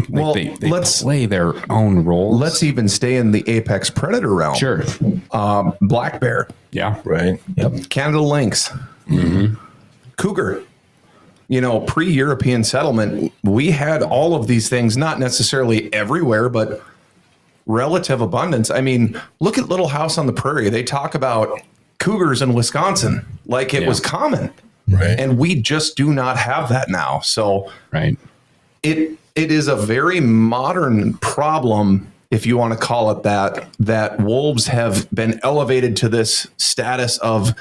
Well, they let's play their own roles. Let's even stay in the apex predator realm. Sure. Black bear, Yeah. Right. Canada lynx, cougar. Pre-European settlement, we had all of these things, not necessarily everywhere, but relative abundance. I mean, look at Little House on the Prairie. They talk about cougars in Wisconsin like it was common. Right. And we just do not have that now. So Right. it is a very modern problem, if you want to call it that wolves have been elevated to this status of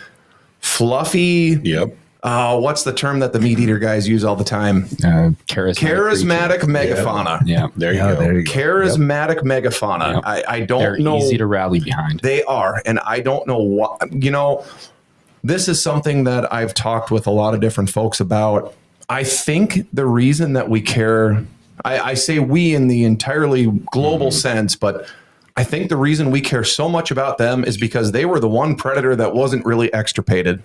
fluffy. Yep. What's the term that the meat eater guys use all the time? Charismatic megafauna. Yeah. There you go. Charismatic megafauna. Yep. I don't They're know. easy to rally behind. They are. And I don't know what, this is something that I've talked with a lot of different folks about. I think the reason that we care, I say we in the entirely global sense, but I think the reason we care so much about them is because they were the one predator that wasn't really extirpated.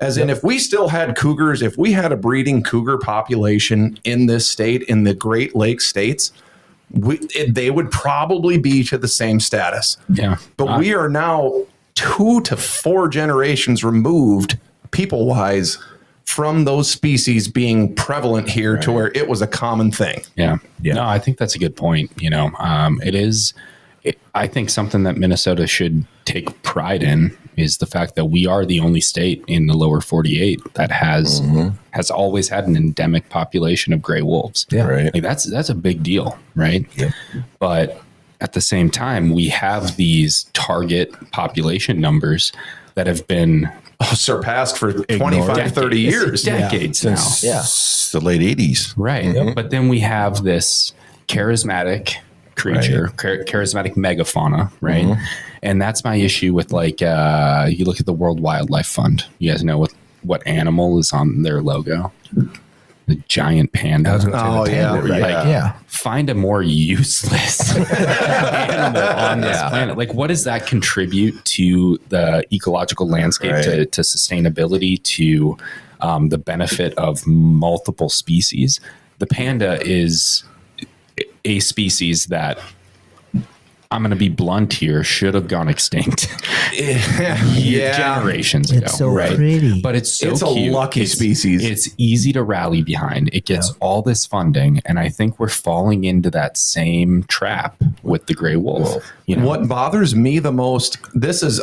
As in, if we still had cougars, if we had a breeding cougar population in this state, in the Great Lakes states, they would probably be to the same status. Yeah. But we are now 2 to 4 generations removed, people-wise, from those species being prevalent here to where it was a common thing. Yeah. No, I think that's a good point. It is. I think something that Minnesota should take pride in is the fact that we are the only state in the lower 48 that has always had an endemic population of gray wolves. Yeah. Right. Like that's a big deal, right? Yep. But at the same time, we have these target population numbers that have been Surpassed for 25, 30 years. decades now. Since the late 80s. Right. But then we have this charismatic creature, charismatic megafauna, right? And that's my issue with you look at the World Wildlife Fund. You guys know what animal is on their logo? The giant panda. Find a more useless animal on this planet. Like, what does that contribute to the ecological landscape, to sustainability, to the benefit of multiple species? The panda is a species that I'm going to be blunt here, should have gone extinct generations ago. It's so right? pretty. But it's so It's a cute. lucky species. It's easy to rally behind. It gets all this funding, and I think we're falling into that same trap with the gray wolf. You know? What bothers me the most,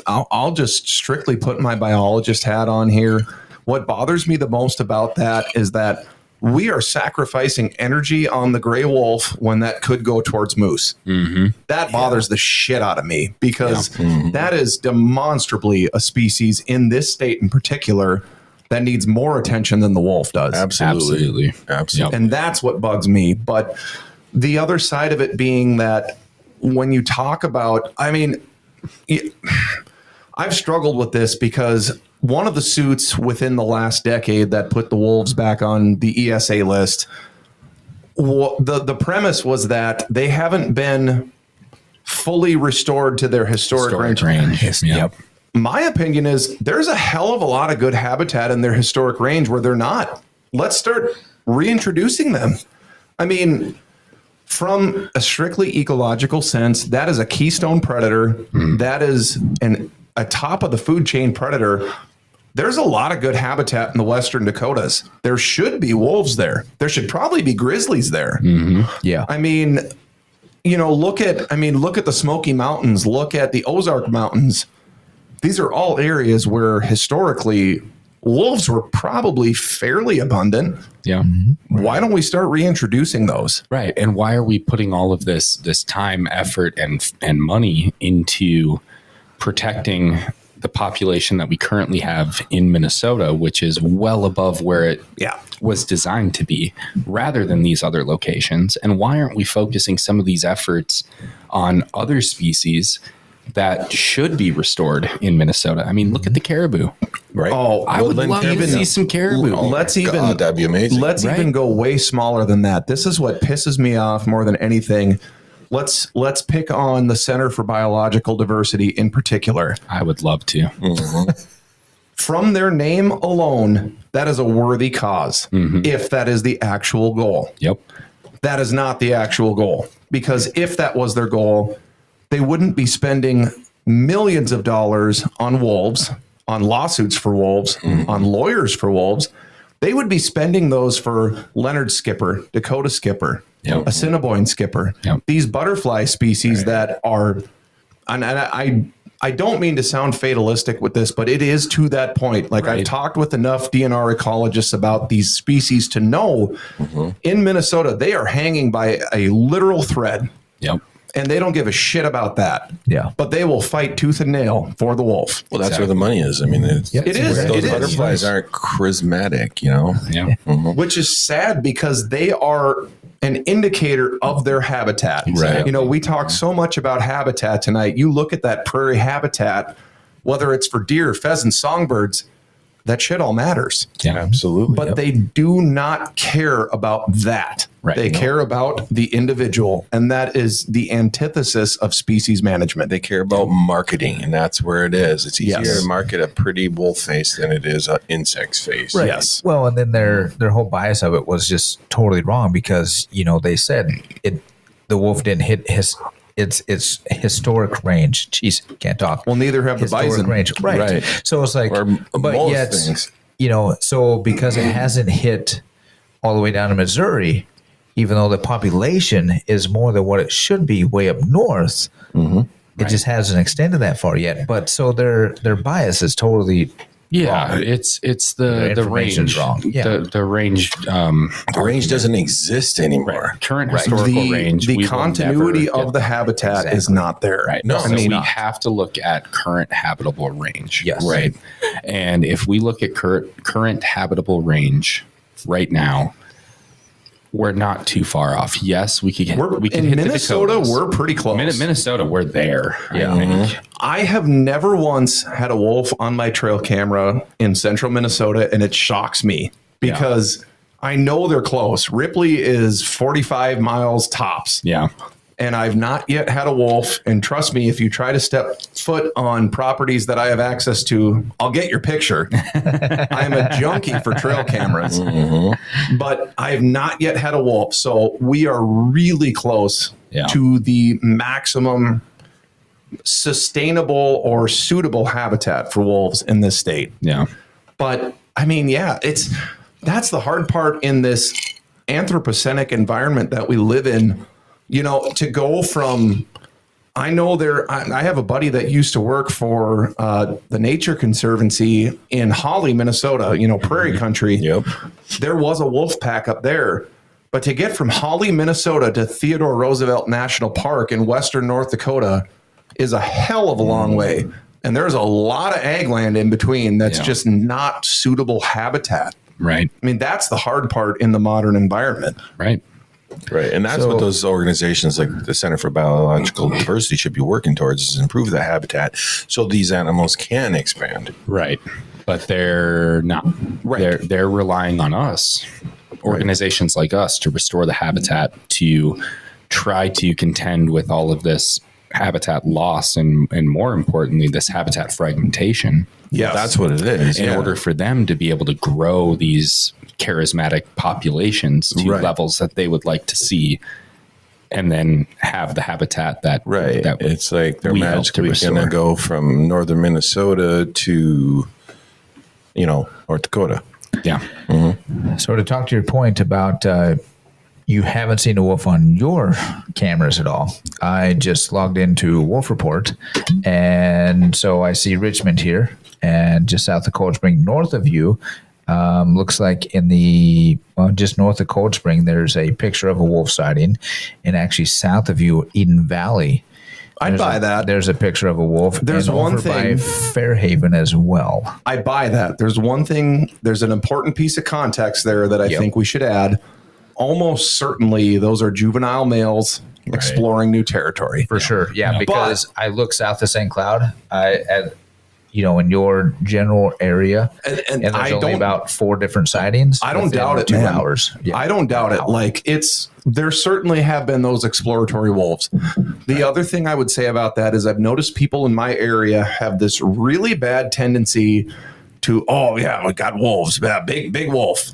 I'll just strictly put my biologist hat on here. What bothers me the most about that is that we are sacrificing energy on the gray wolf when that could go towards moose. That bothers the shit out of me because that is demonstrably a species in this state in particular that needs more attention than the wolf does. Absolutely. And that's what bugs me. But the other side of it being that when you talk about, I mean, I've struggled with this because one of the suits within the last decade that put the wolves back on the ESA list, the premise was that they haven't been fully restored to their historic range. Yep. My opinion is there's a hell of a lot of good habitat in their historic range where they're not. Let's start reintroducing them. I mean, from a strictly ecological sense, that is a keystone predator. That is a top of the food chain predator. There's a lot of good habitat in the Western Dakotas. There should be wolves there. There should probably be grizzlies there. Yeah. I mean, look at the Smoky Mountains, look at the Ozark Mountains. These are all areas where historically wolves were probably fairly abundant. Yeah. Why don't we start reintroducing those? Right. And why are we putting all of this time, effort, and money into protecting the population that we currently have in Minnesota, which is well above where it was designed to be, rather than these other locations? And why aren't we focusing some of these efforts on other species that should be restored in Minnesota? I mean, look at the caribou. Right. Oh, I would love to see some caribou. That'd be amazing. Let's even go way smaller than that. This is what pisses me off more than anything. Let's pick on the Center for Biological Diversity in particular. I would love to. From their name alone, that is a worthy cause, if that is the actual goal. Yep. That is not the actual goal, because if that was their goal, they wouldn't be spending millions of dollars on wolves, on lawsuits for wolves, on lawyers for wolves. They would be spending those for Leonard skipper, Dakota skipper, Assiniboine skipper, these butterfly species that are, and I don't mean to sound fatalistic with this, but it is to that point. Like I've talked with enough DNR ecologists about these species to know in Minnesota, they are hanging by a literal thread. Yep. And they don't give a shit about that. Yeah. But they will fight tooth and nail for the wolf. Well, that's where the money is. I mean, It is. Those butterflies aren't charismatic, Yeah. Which is sad because they are an indicator of their habitat. Right. We talk so much about habitat tonight. You look at that prairie habitat, whether it's for deer, pheasants, songbirds, that shit all matters. Yeah. Absolutely. But they do not care about that. Right. They care about the individual. And that is the antithesis of species management. They care about marketing, and that's where it is. It's easier to market a pretty wolf face than it is an insect's face. Right. Yes. Well, and then their whole bias of it was just totally wrong because they said the wolf didn't hit its historic range. Jeez, can't talk. Well, neither have the Historic bison. range. Right. So it's like, Or but most yet, things. so because it hasn't hit all the way down to Missouri, even though the population is more than what it should be way up north, it just hasn't extended that far yet. But so their bias is totally wrong. It's the range. information's wrong. Yeah. The range. The range doesn't exist anymore. Current historical range. The we will continuity never of the habitat is not there. Right. No, so it's we not. have to look at current habitable range. Yes. Right. And if we look at current habitable range right now, we're not too far off. Yes, we could In hit Minnesota, the Dakotas. we're pretty close. Minnesota, we're there. I think. I have never once had a wolf on my trail camera in central Minnesota, and it shocks me because I know they're close. Ripley is 45 miles tops. Yeah. And I've not yet had a wolf. And trust me, if you try to step foot on properties that I have access to, I'll get your picture. I'm a junkie for trail cameras, but I have not yet had a wolf. So we are really close to the maximum sustainable or suitable habitat for wolves in this state. Yeah. But I mean, yeah, that's the hard part in this anthropocenic environment that we live in, to go from, I have a buddy that used to work for the Nature Conservancy in Holly, Minnesota, prairie country. Yep. There was a wolf pack up there. But to get from Holly, Minnesota to Theodore Roosevelt National Park in western North Dakota is a hell of a long way. And there's a lot of ag land in between that's just not suitable habitat. Right. I mean, that's the hard part in the modern environment. Right. Right. And that's what those organizations like the Center for Biological Diversity should be working towards, is improve the habitat so these animals can expand. Right. But they're not. Right. They're relying on us, organizations like us, to restore the habitat, to try to contend with all of this habitat loss and more importantly, this habitat fragmentation. Yeah, that's what it is. In order for them to be able to grow these charismatic populations to levels that they would like to see, and then have the habitat that that it's like they're we help magically to going to restore. go from northern Minnesota to, North Dakota. Yeah. So to talk to your point about you haven't seen a wolf on your cameras at all, I just logged into Wolf Report, and so I see Richmond here, and just south of Cold Spring, north of you, looks like in the just north of Cold Spring, there's a picture of a wolf sighting, and actually south of you, Eden Valley. I'd buy that. There's a picture of a wolf. There's and one over by thing. Fairhaven as well. I buy that. There's one thing. There's an important piece of context there that I think we should add. Almost certainly, those are juvenile males exploring new territory. For sure. Yeah, because I look south of St. Cloud, in your general area, and there's only about 4 different sightings. I don't within doubt it, 2 man. hours. Yeah. I don't doubt it. Like, there certainly have been those exploratory wolves. The other thing I would say about that is I've noticed people in my area have this really bad tendency to, we got wolves, big wolf.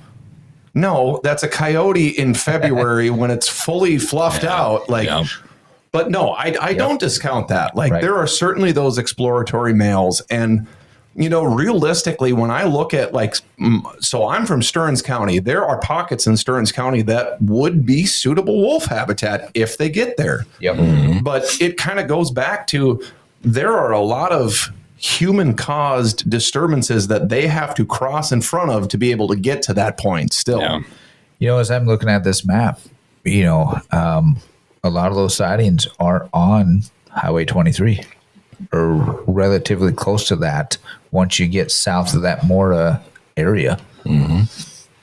No, that's a coyote in February when it's fully fluffed out. But no, I don't discount that. There are certainly those exploratory males. And, realistically, when I look at so I'm from Stearns County, there are pockets in Stearns County that would be suitable wolf habitat if they get there. Yep. Mm-hmm. But it kind of goes back to, there are a lot of human-caused disturbances that they have to cross in front of to be able to get to that point still. Yeah. As I'm looking at this map, a lot of those sightings are on Highway 23 or relatively close to that once you get south of that Mora area. Mm-hmm.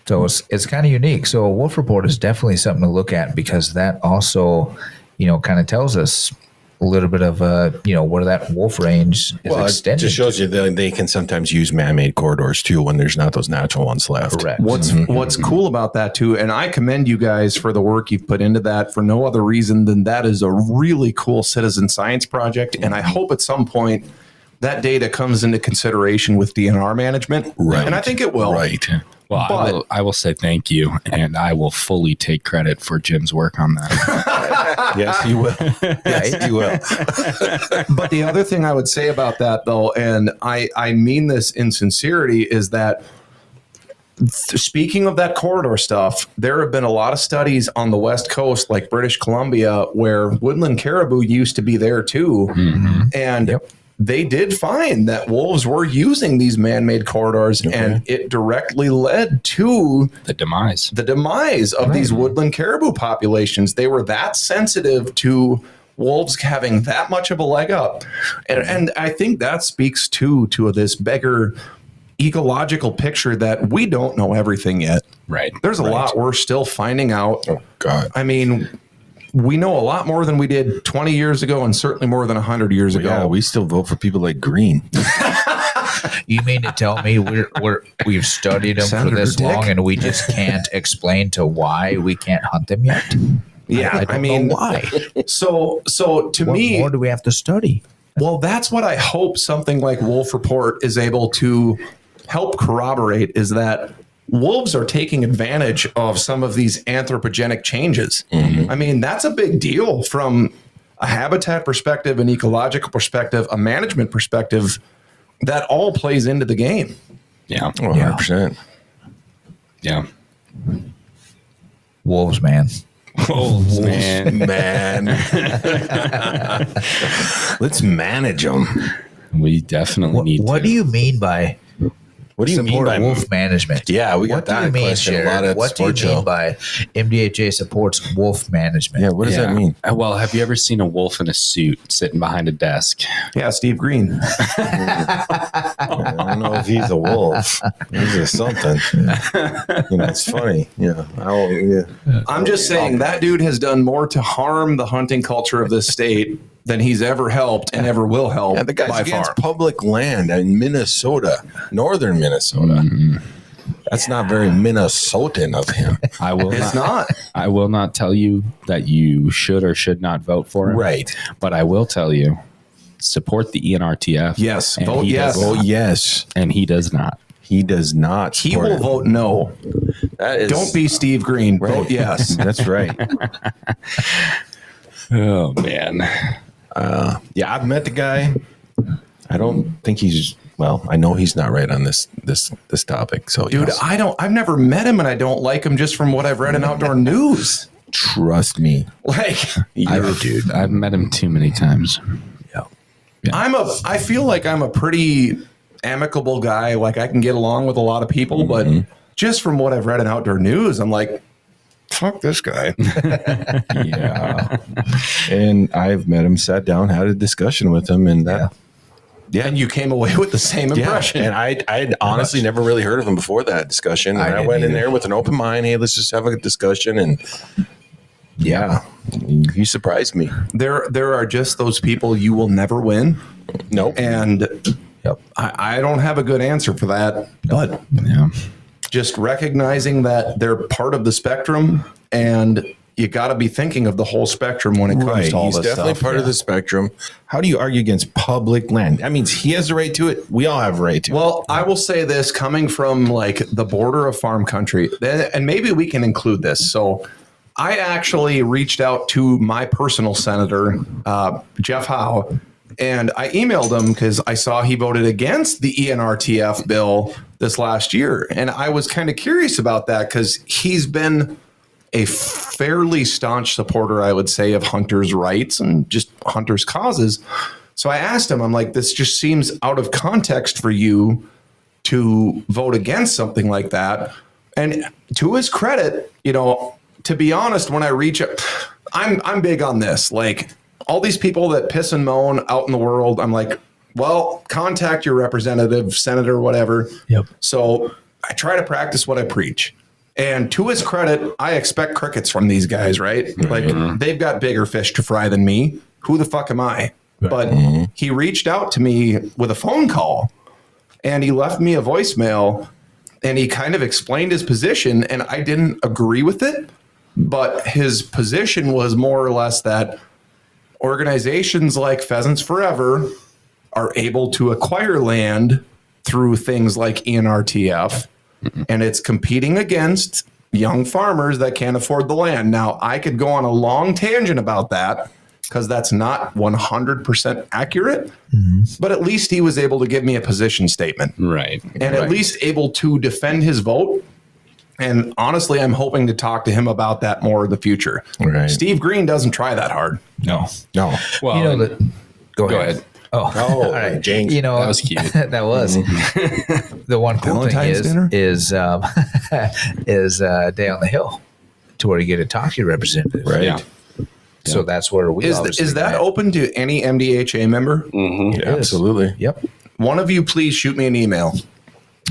So it's kind of unique. So a wolf report is definitely something to look at, because that also, kind of tells us a little bit of, where that wolf range is extended. It just shows you that they can sometimes use man-made corridors too when there's not those natural ones left. Correct. What's cool about that too, and I commend you guys for the work you've put into that for no other reason than that is a really cool citizen science project, and I hope at some point that data comes into consideration with DNR management. Right. And I think it will. Right. Well, I will say thank you, and I will fully take credit for Jim's work on that. Yes, you will. Yes, you will. But the other thing I would say about that, though, and I mean this in sincerity, is that speaking of that corridor stuff, there have been a lot of studies on the West Coast, like British Columbia, where woodland caribou used to be there too. Mm-hmm. And they did find that wolves were using these man-made corridors, and it directly led to the demise of these woodland caribou populations. They were that sensitive to wolves having that much of a leg up. And I think that speaks to this bigger ecological picture that we don't know everything yet. Right. There's a lot we're still finding out. Oh, God. I mean, we know a lot more than we did 20 years ago, and certainly more than 100 years ago. Yeah, we still vote for people like Green. You mean to tell me we've studied them Senator for this Dick? long, and we just can't explain to why we can't hunt them yet? Yeah, I mean, why? So to What me, more do we have to study? well, that's what I hope something like Wolf Report is able to help corroborate, is that wolves are taking advantage of some of these anthropogenic changes. Mm-hmm. I mean, that's a big deal from a habitat perspective, an ecological perspective, a management perspective, that all plays into the game. Yeah. 100%. Yeah. Wolves, man. Wolves, man. Man. Let's manage them. We definitely need What to. do you mean by What do you mean support by wolf management? Yeah, we got What do that you mean, question a Sharon? lot at What do you Sports Show. mean by MDHA supports wolf management? Yeah, what does that mean? Well, have you ever seen a wolf in a suit sitting behind a desk? Yeah, Steve Green. I don't know if he's a wolf. He's a something. It's funny. Yeah. I'm just saying that dude has done more to harm the hunting culture of this state than he's ever helped and ever will help Yeah, the guy's by against far. public land in Minnesota, northern Minnesota. That's not very Minnesotan of him. I will It's not. not. I will not tell you that you should or should not vote for him. Right. But I will tell you, support the ENRTF. Yes. And Vote he yes. does Oh, not. yes. And he does not. He does not. He support will it. vote no. That is, Don't be Steve Green. right. Vote yes. That's right. Oh, man. Yeah, I've met the guy. I don't think he's. Well, I know he's not right on this topic. So, Dude, yes. I've never met him and I don't like him just from what I've read in outdoor news. Trust me, Like dude. I've met him too many times. I feel like I'm a pretty amicable guy. Like I can get along with a lot of people, but just from what I've read in outdoor news, I'm like, fuck this guy. Yeah, and I've met him, sat down, had a discussion with him, and that. Yeah, And you came away with the same impression. and I'd honestly never really heard of him before that discussion. And I didn't went in either. there with an open mind. Hey, let's just have a discussion. And yeah, he surprised me. There are just those people you will never win. Nope. And Yep. I don't have a good answer for that, but Yeah. just recognizing that they're part of the spectrum and you got to be thinking of the whole spectrum when it comes Right. to all He's this definitely stuff. part of the spectrum. How do you argue against public land? That means he has the right to it. We all have a right to it. Well, I will say this coming from like the border of farm country, and maybe we can include this. So I actually reached out to my personal senator, Jeff Howe, and I emailed him because I saw he voted against the ENRTF bill this last year. And I was kind of curious about that because he's been a fairly staunch supporter, I would say, of hunters' rights and just hunters' causes. So I asked him, I'm like, this just seems out of context for you to vote against something like that. And to his credit, to be honest, when I reach out, I'm big on this. Like all these people that piss and moan out in the world, I'm like, well, contact your representative, senator, whatever. Yep. So I try to practice what I preach. And to his credit, I expect crickets from these guys, right? Like they've got bigger fish to fry than me. Who the fuck am I? But he reached out to me with a phone call and he left me a voicemail and he kind of explained his position and I didn't agree with it. But his position was more or less that organizations like Pheasants Forever are able to acquire land through things like ENRTF. And it's competing against young farmers that can't afford the land. Now, I could go on a long tangent about that because that's not 100% accurate, but at least he was able to give me a position statement Right. and at least able to defend his vote. And honestly, I'm hoping to talk to him about that more in the future. Right. Steve Green doesn't try that hard. No. No. Well, Go go ahead. ahead. Oh, all right. Jinx. That was cute. That was. The one cool Valentine's thing dinner? is Day on the Hill, to where you get to talk to your representative. Right. Yeah. So that's where we Is that open to any MDHA member? Yeah, absolutely. Yep. One of you, please shoot me an email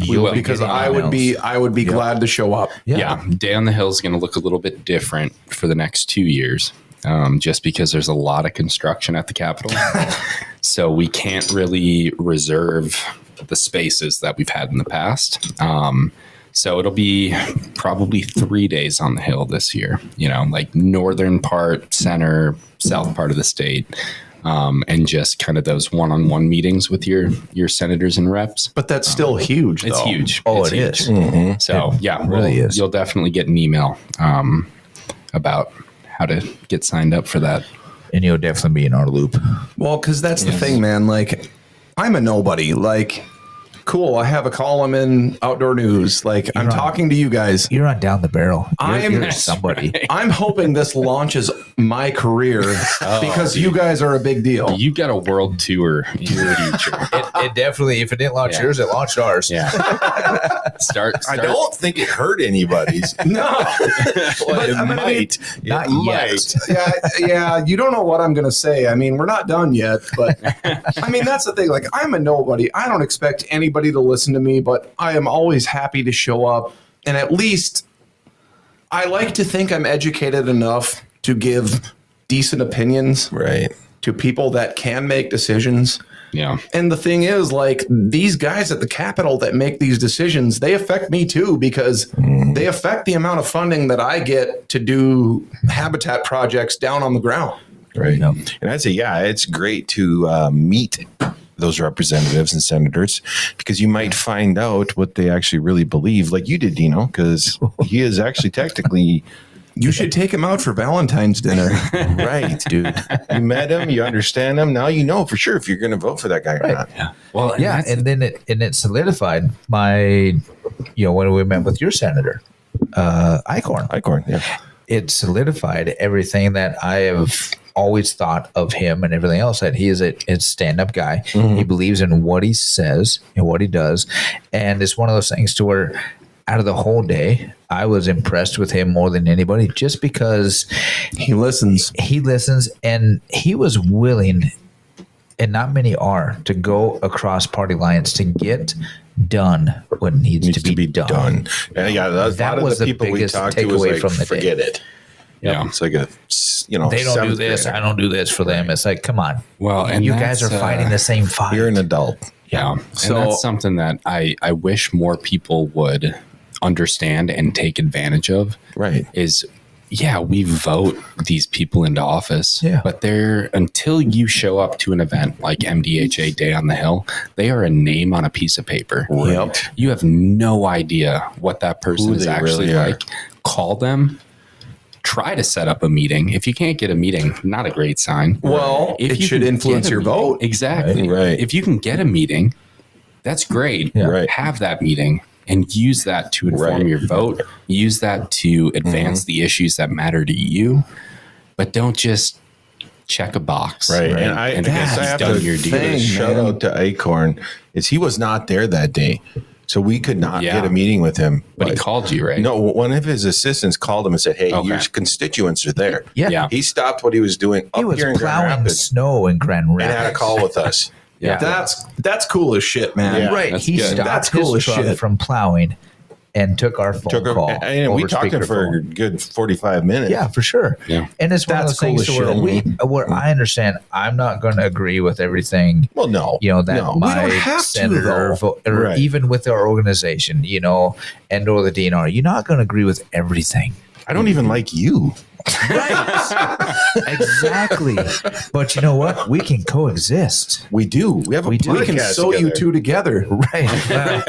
We will. because I would be glad to show up. Yeah. Day on the Hill is going to look a little bit different for the next 2 years, just because there's a lot of construction at the Capitol. So we can't really reserve the spaces that we've had in the past. So it'll be probably 3 days on the Hill this year, like northern part, center, south part of the state. And just kind of those one-on-one meetings with your senators and reps. But that's still huge. It's though. huge. Oh, It's it huge. is. So yeah, really is. You'll definitely get an email about how to get signed up for that. and you'll definitely be in our loop. Well, because that's the thing, man. Like, I'm a nobody. Like, cool, I have a column in Outdoor News. Like, I'm talking to you guys. You're on Down the Barrel. You're That's somebody. right. I'm hoping this launches my career because you guys are a big deal. You got a world tour in your future. It definitely, if it didn't launch yours, it launched ours. Yeah. Start. I don't think it hurt anybody's. No, But it I mean, might. Not It yet. might. yeah, you don't know what I'm going to say. I mean, we're not done yet, but I mean, that's the thing. Like, I'm a nobody. I don't expect anybody to listen to me, but I am always happy to show up. And at least I like to think I'm educated enough to give decent opinions Right. to people that can make decisions. Yeah. And the thing is, like, these guys at the Capitol that make these decisions, they affect me too, because they affect the amount of funding that I get to do habitat projects down on the ground. Right. Yep. And I'd say, yeah, it's great to meet those representatives and senators because you might find out what they actually really believe, like you did, Deano, because he is actually technically You should take him out for Valentine's dinner. right, dude. You met him, you understand him. Now you know for sure if you're going to vote for that guy or not. Yeah. Well, Yeah, and then it solidified my, when we met with your senator, Icorn. Icorn, yeah. It solidified everything that I have always thought of him and everything else, that he is a stand-up guy. He believes in what he says and what he does. And it's one of those things to where out of the whole day, I was impressed with him more than anybody just because He listens. he listens and he was willing, and not many are, to go across party lines to get done what needs to be done. And yeah, a That lot of was the the people we biggest talked to was takeaway like, from the day. forget it. Yeah. It's like a, They don't do seventh this. grader. I don't do this for them. It's like, come on. Well, and you guys are that's, fighting the same fight. You're an adult. Yeah. So- and that's something that I wish more people would understand and take advantage of. Right. Is we vote these people into office, Yeah. but they're, until you show up to an event like MDHA Day on the Hill, they are a name on a piece of paper. Right. You have no idea what that person Who is they actually really are. like. Call them. Try to set up a meeting. If you can't get a meeting, not a great sign. Well, If it you should can influence get a your meeting- vote. Exactly. Right. If you can get a meeting, that's great. Yeah. Right. Have that meeting and use that to inform Right. your vote. Use that to advance the issues that matter to you. But don't just check a box. Right. And I guess I That's have done to your give deal. a shout out to Icorn is he was not there that day. So we could not Yeah. get a meeting with him. But he called you, right? No, one of his assistants called him and said, hey, Okay. your constituents are there. Yeah. Yeah. He stopped what he was doing He up was here in Grand plowing Rapids snow in Grand and Rapids. had a call with us. Yeah. That's cool as shit, man. Yeah. Right. That's He good. stopped That's cool his as truck shit. from plowing and took our phone call. And we over talked to him for a speakerphone. good 45 minutes. Yeah, for sure. Yeah. And it's one of That's those things cool to as where shit. where I understand I'm not going to agree with everything, Well, no. that no. my don't have to, senator though. or Right. even with our organization, and or the DNR, you're not going to agree with everything. I don't even like you. Right. Exactly. But you know what? We can coexist. We do. We have a We do. podcast We can sew you together. two together. Right. Well,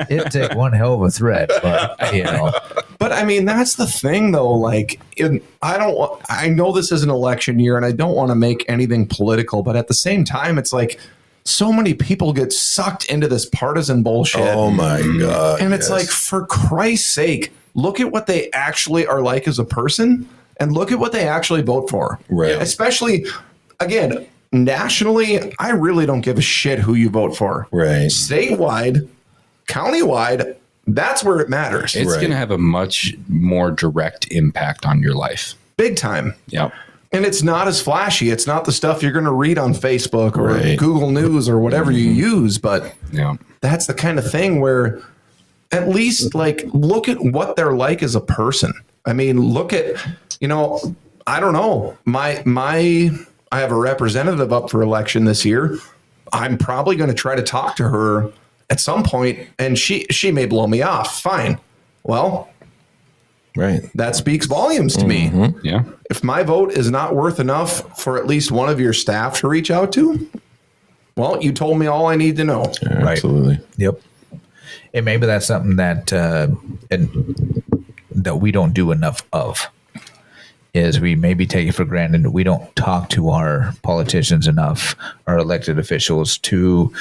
it'd take one hell of a thread, but But I mean, that's the thing, though. Like, I know this is an election year, and I don't want to make anything political, but at the same time, it's like so many people get sucked into this partisan bullshit. Oh, my God. And it's yes. like, for Christ's sake, look at what they actually are like as a person, and look at what they actually vote for. Right. Especially, again, nationally, I really don't give a shit who you vote for. Right. Statewide, countywide, that's where it matters. It's Right. going to have a much more direct impact on your life. Big time. Yep. And it's not as flashy. It's not the stuff you're going to read on Facebook or Right. Google News or whatever you use. But Yeah. that's the kind of thing where at least look at what they're like as a person. I mean, look at, I don't know. I have a representative up for election this year. I'm probably going to try to talk to her at some point, and she may blow me off. Fine. Well, Right. that speaks volumes to me. Yeah. If my vote is not worth enough for at least one of your staff to reach out to, well, you told me all I need to know. Right. Absolutely. Yep. And maybe that's something that that we don't do enough of is we maybe take it for granted. We don't talk to our politicians enough, our elected officials, to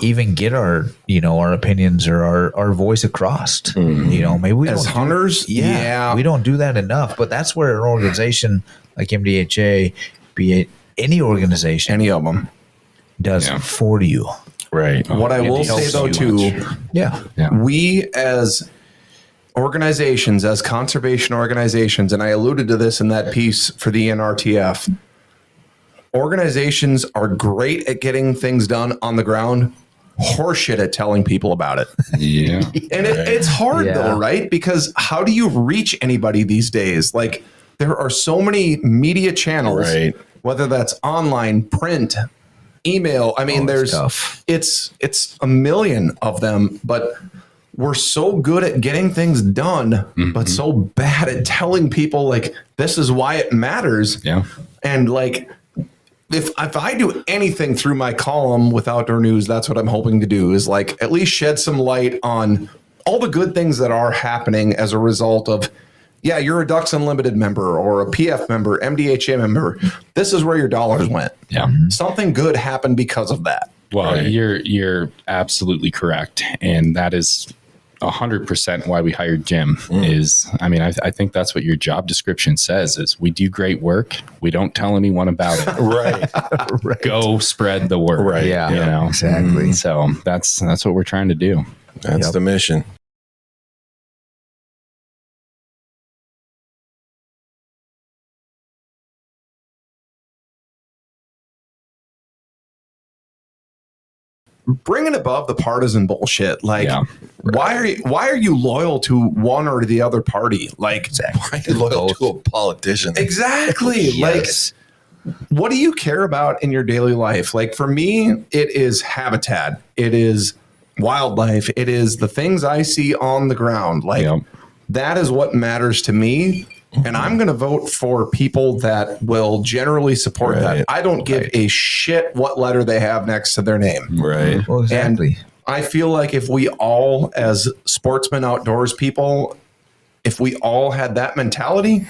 even get our opinions or our voice across. Maybe we As don't hunters, we don't do that enough. But that's where an organization like MDHA, be it any organization, any of them, does for you. Right. What I will say though too, we as organizations, as conservation organizations, and I alluded to this in that piece for the NRTF, organizations are great at getting things done on the ground, horseshit at telling people about it. Yeah. And it's hard though, right? Because how do you reach anybody these days? Like there are so many media channels, whether that's online, print, email. I mean, there's tough. It's a million of them, but we're so good at getting things done, but so bad at telling people like this is why it matters. Yeah. And like if I do anything through my column with Outdoor News, that's what I'm hoping to do, is like at least shed some light on all the good things that are happening as a result of, yeah, you're a Ducks Unlimited member or a PF member, MDHA member. This is where your dollars went. Yeah. Something good happened because of that. Well, you're absolutely correct. And that is 100% why we hired Jim. I think that's what your job description says is we do great work. We don't tell anyone about it. Right. Go spread the word. Right. Yeah. Exactly. So that's what we're trying to do. That's the mission. Bring it above the partisan bullshit. Like, why are you loyal to one or the other party? Like, Why are you loyal to a politician? exactly. Yes. Like, what do you care about in your daily life? Like, for me, it is habitat. It is wildlife. It is the things I see on the ground. Like, that is what matters to me. And I'm going to vote for people that will generally support that. I don't give a shit what letter they have next to their name. Right. Well, exactly. And I feel like if we all, as sportsmen, outdoors people, if we all had that mentality,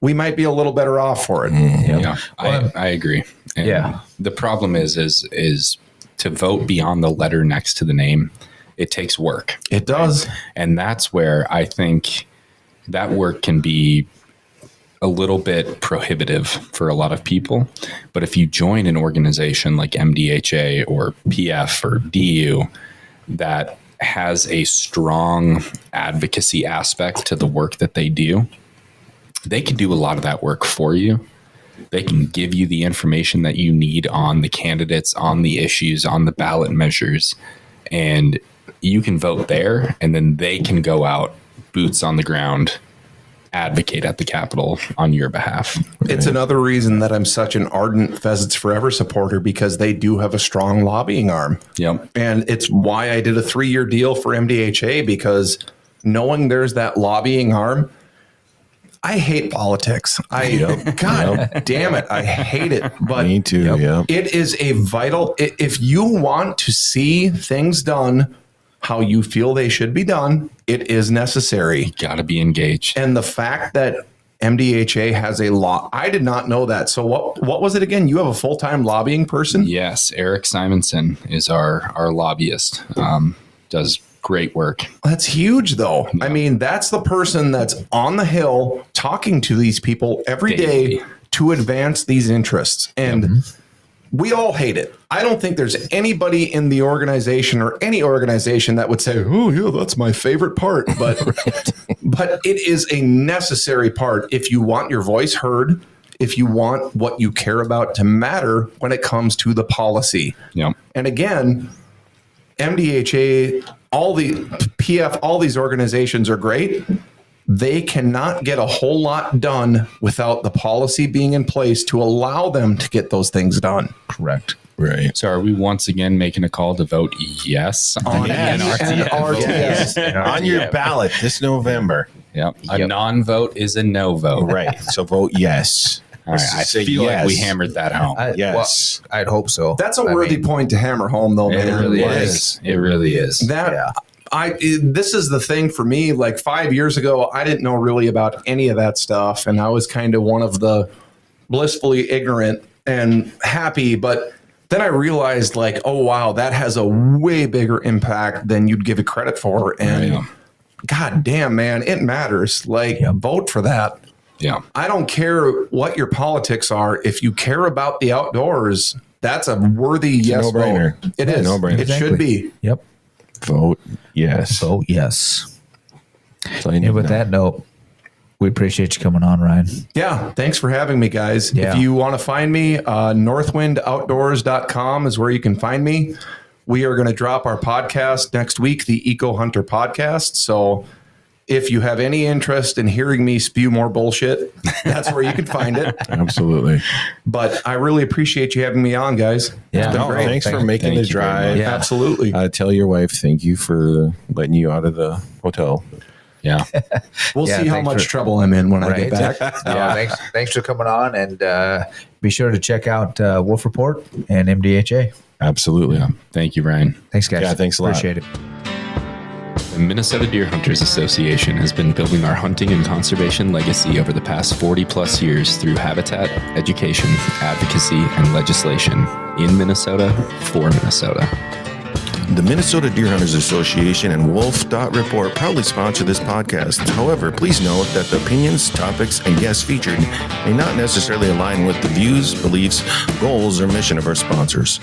we might be a little better off for it. Yeah, I agree. And the problem is to vote beyond the letter next to the name. It takes work. It does. And that's where I think that work can be a little bit prohibitive for a lot of people. But if you join an organization like MDHA or PF or DU that has a strong advocacy aspect to the work that they do, they can do a lot of that work for you. They can give you the information that you need on the candidates, on the issues, on the ballot measures, and you can vote there, and then they can go out, boots on the ground, advocate at the Capitol on your behalf. It's another reason that I'm such an ardent Pheasants Forever supporter, because they do have a strong lobbying arm. Yep. And it's why I did a 3-year deal for MDHA, because knowing there's that lobbying arm, I hate politics. God damn it. I hate it. But Me too. Yeah. it is a vital, if you want to see things done how you feel they should be done, it is necessary. Got to be engaged. And the fact that MDHA has a law, I did not know that. So what was it again? You have a full-time lobbying person? Yes, Eric Simonson is our lobbyist. Does great work. That's huge, though. Yeah. I mean, that's the person that's on the Hill talking to these people every day to advance these interests. And we all hate it. I don't think there's anybody in the organization or any organization that would say, oh, yeah, that's my favorite part. But, but it is a necessary part if you want your voice heard, if you want what you care about to matter when it comes to the policy. Yep. And again, MDHA, all the PF, all these organizations are great. They cannot get a whole lot done without the policy being in place to allow them to get those things done. Correct. Right. So are we once again making a call to vote yes on NRTF? Yes. On your ballot this November. Yep. A non-vote is a no vote. Right. So vote yes. All right. I feel like we hammered that home. Yes. Well, I'd hope so. That's a worthy point to hammer home, though, man. It really is. It really is. That this is the thing for me. Like 5 years ago, I didn't know really about any of that stuff, and I was kind of one of the blissfully ignorant and happy. But then I realized, like, oh wow, that has a way bigger impact than you'd give it credit for. And God damn, man, it matters. Like, vote for that. Yeah. I don't care what your politics are. If you care about the outdoors, that's a worthy yes no-brainer. vote. It is. No-brainer. It should be. Yep. Vote yes. Vote yes. So you need And with to know. that note, we appreciate you coming on, Ryan. Yeah. Thanks for having me, guys. Yeah. If you want to find me, northwindoutdoors.com is where you can find me. We are going to drop our podcast next week, the Eco Hunter podcast. So if you have any interest in hearing me spew more bullshit, that's where you can find it. Absolutely. But I really appreciate you having me on, guys. Yeah. No, great. thanks for making Thank the you very drive. much. Yeah. Absolutely. Tell your wife thank you for letting you out of the hotel. Yeah. We'll Yeah, see how thanks much for- trouble I'm in when I get Right. back. No, thanks for coming on, and be sure to check out Wolf Report and MDHA. Absolutely. Thank you, Ryan. Thanks, guys. Yeah, thanks a lot. Appreciate it. The Minnesota Deer Hunters Association has been building our hunting and conservation legacy over the past 40 plus years through habitat, education, advocacy, and legislation in Minnesota for Minnesota. The Minnesota Deer Hunters Association and Wolf.Report proudly sponsor this podcast. However, please note that the opinions, topics, and guests featured may not necessarily align with the views, beliefs, goals, or mission of our sponsors.